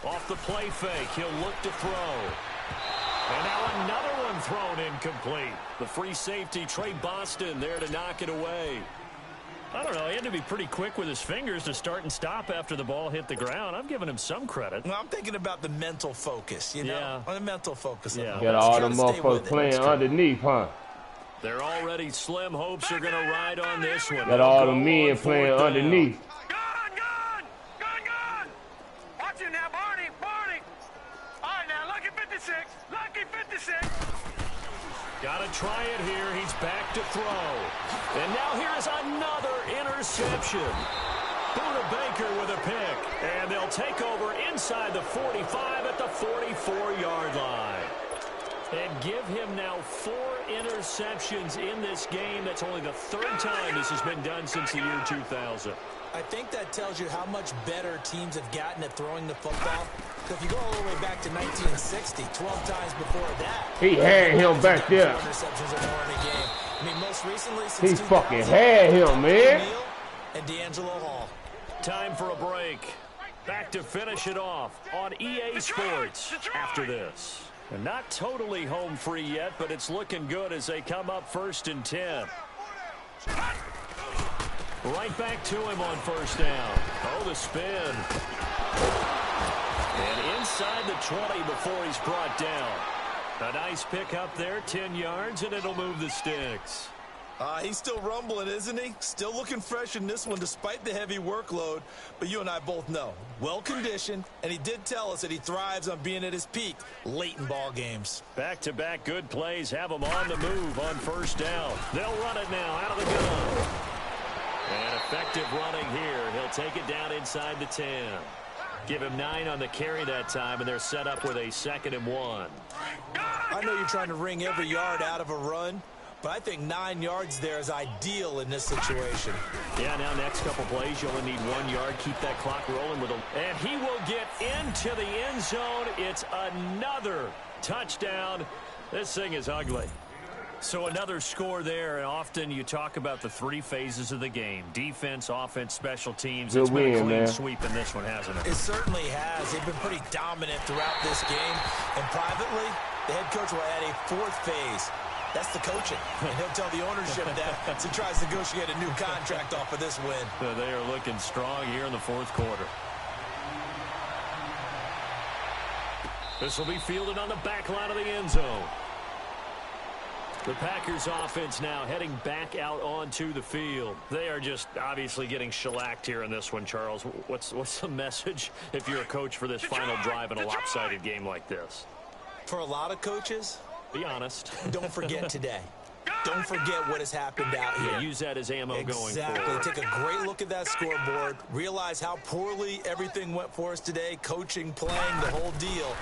Off the play fake, he'll look to throw. And now another one thrown incomplete. The free safety, Trey Boston, there to knock it away. I don't know. He had to be pretty quick with his fingers to start and stop after the ball hit the ground. I've given him some credit. Well, I'm thinking about the mental focus, you know? The mental focus. Yeah. Got all the motherfuckers playing underneath, huh? They're already slim hopes are going to ride on this one. Got all the men playing underneath. Gone. Watch him now, Barney. All right, now, lucky 56. Got to try it here. He's back to throw. And now here is another interception. Buda Baker with a pick. And they'll take over inside the 45 at the 44-yard line. And give him now 4 interceptions in this game. That's only the 3rd time this has been done since the year 2000. I think that tells you how much better teams have gotten at throwing the football. So if you go all the way back to 1960, 12 times before that, he had him back there. Interceptions or more in a game. I mean, most recently since he fucking had him, man. And D'Angelo Hall. Time for a break. Back to finish it off on EA Sports after this. And not totally home free yet, but it's looking good as they come up 1st and 10. Right back to him on 1st down. Oh, the spin. And inside the 20 before he's brought down. A nice pick up there, 10 yards, and it'll move the sticks. He's still rumbling, isn't he? Still looking fresh in this one despite the heavy workload. But you and I both know, well-conditioned, and he did tell us that he thrives on being at his peak late in ball games. Back-to-back good plays have him on the move on 1st down. They'll run it now out of the gun. And effective running here. He'll take it down inside the 10. Give him 9 on the carry that time, and they're set up with a 2nd and 1. I know you're trying to wring every yard out of a run, but I think 9 yards there is ideal in this situation. Yeah, now next couple plays, you only need 1 yard. Keep that clock rolling with him. And he will get into the end zone. It's another touchdown. This thing is ugly. So another score there, and often you talk about the 3 phases of the game. Defense, offense, special teams. It's been a clean sweep in this one, hasn't it? It certainly has. They've been pretty dominant throughout this game. And privately, the head coach will add a 4th phase. That's the coaching. And he'll tell the ownership that as he tries to negotiate a new contract off of this win. So they are looking strong here in the 4th quarter. This will be fielded on the back line of the end zone. The Packers offense now heading back out onto the field. They are just obviously getting shellacked here in this one, Charles. What's the message if you're a coach for this final drive in a lopsided game like this? For a lot of coaches, be honest. Don't forget today. Don't forget what has happened out here. Yeah, use that as ammo going forward. Exactly. Take a great look at that scoreboard. Realize how poorly everything went for us today. Coaching, playing, the whole deal.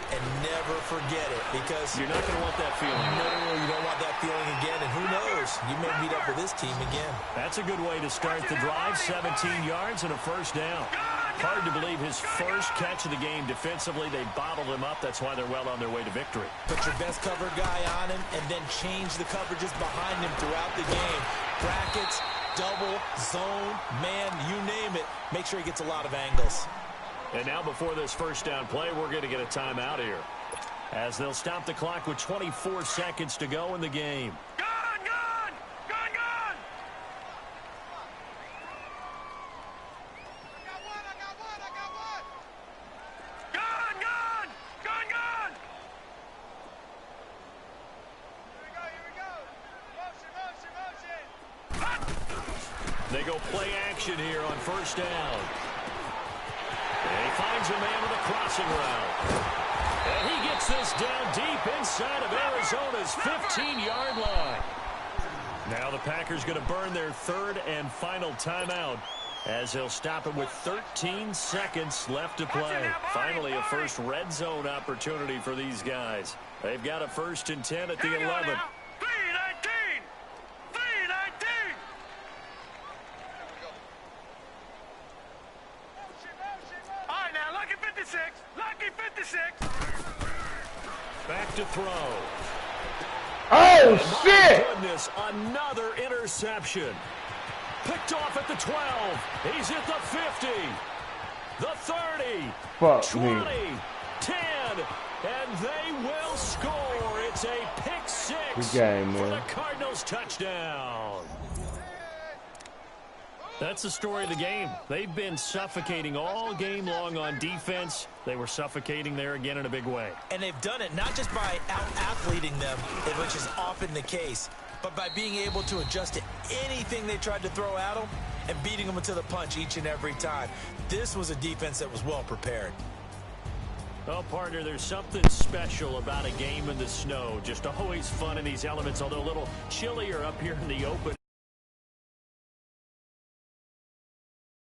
And never forget it, because you're not going to want that feeling. No, you don't want that feeling again. And who knows? You may meet up with this team again. That's a good way to start the drive. 17 yards and a 1st down. Hard to believe his first catch of the game defensively. They bottled him up. That's why they're well on their way to victory. Put your best cover guy on him and then change the coverages behind him throughout the game. Brackets, double, zone, man, you name it. Make sure he gets a lot of angles. And now before this 1st down play, we're going to get a timeout here, as they'll stop the clock with 24 seconds to go in the game. Gone! They go play action here on 1st down. And he finds a man with a crossing route. And he gets this down deep inside of Arizona's 15-yard line. Now the Packers going to burn their 3rd and final timeout, as they'll stop him with 13 seconds left to play. Finally, a first red zone opportunity for these guys. They've got a 1st and 10 at the 11. Lucky 56. Back to throw. Oh, shit! Goodness, another interception. Picked off at the 12. He's at the 50. The 30. Fuck 20. me. 10. And they will score. It's a pick 6 game, for man. the Cardinals touchdown. That's the story of the game. They've been suffocating all game long on defense. They were suffocating there again in a big way. And they've done it not just by out-athleting them, which is often the case, but by being able to adjust to anything they tried to throw at them and beating them to the punch each and every time. This was a defense that was well prepared. Well, partner, there's something special about a game in the snow. Just always fun in these elements, although a little chillier up here in the open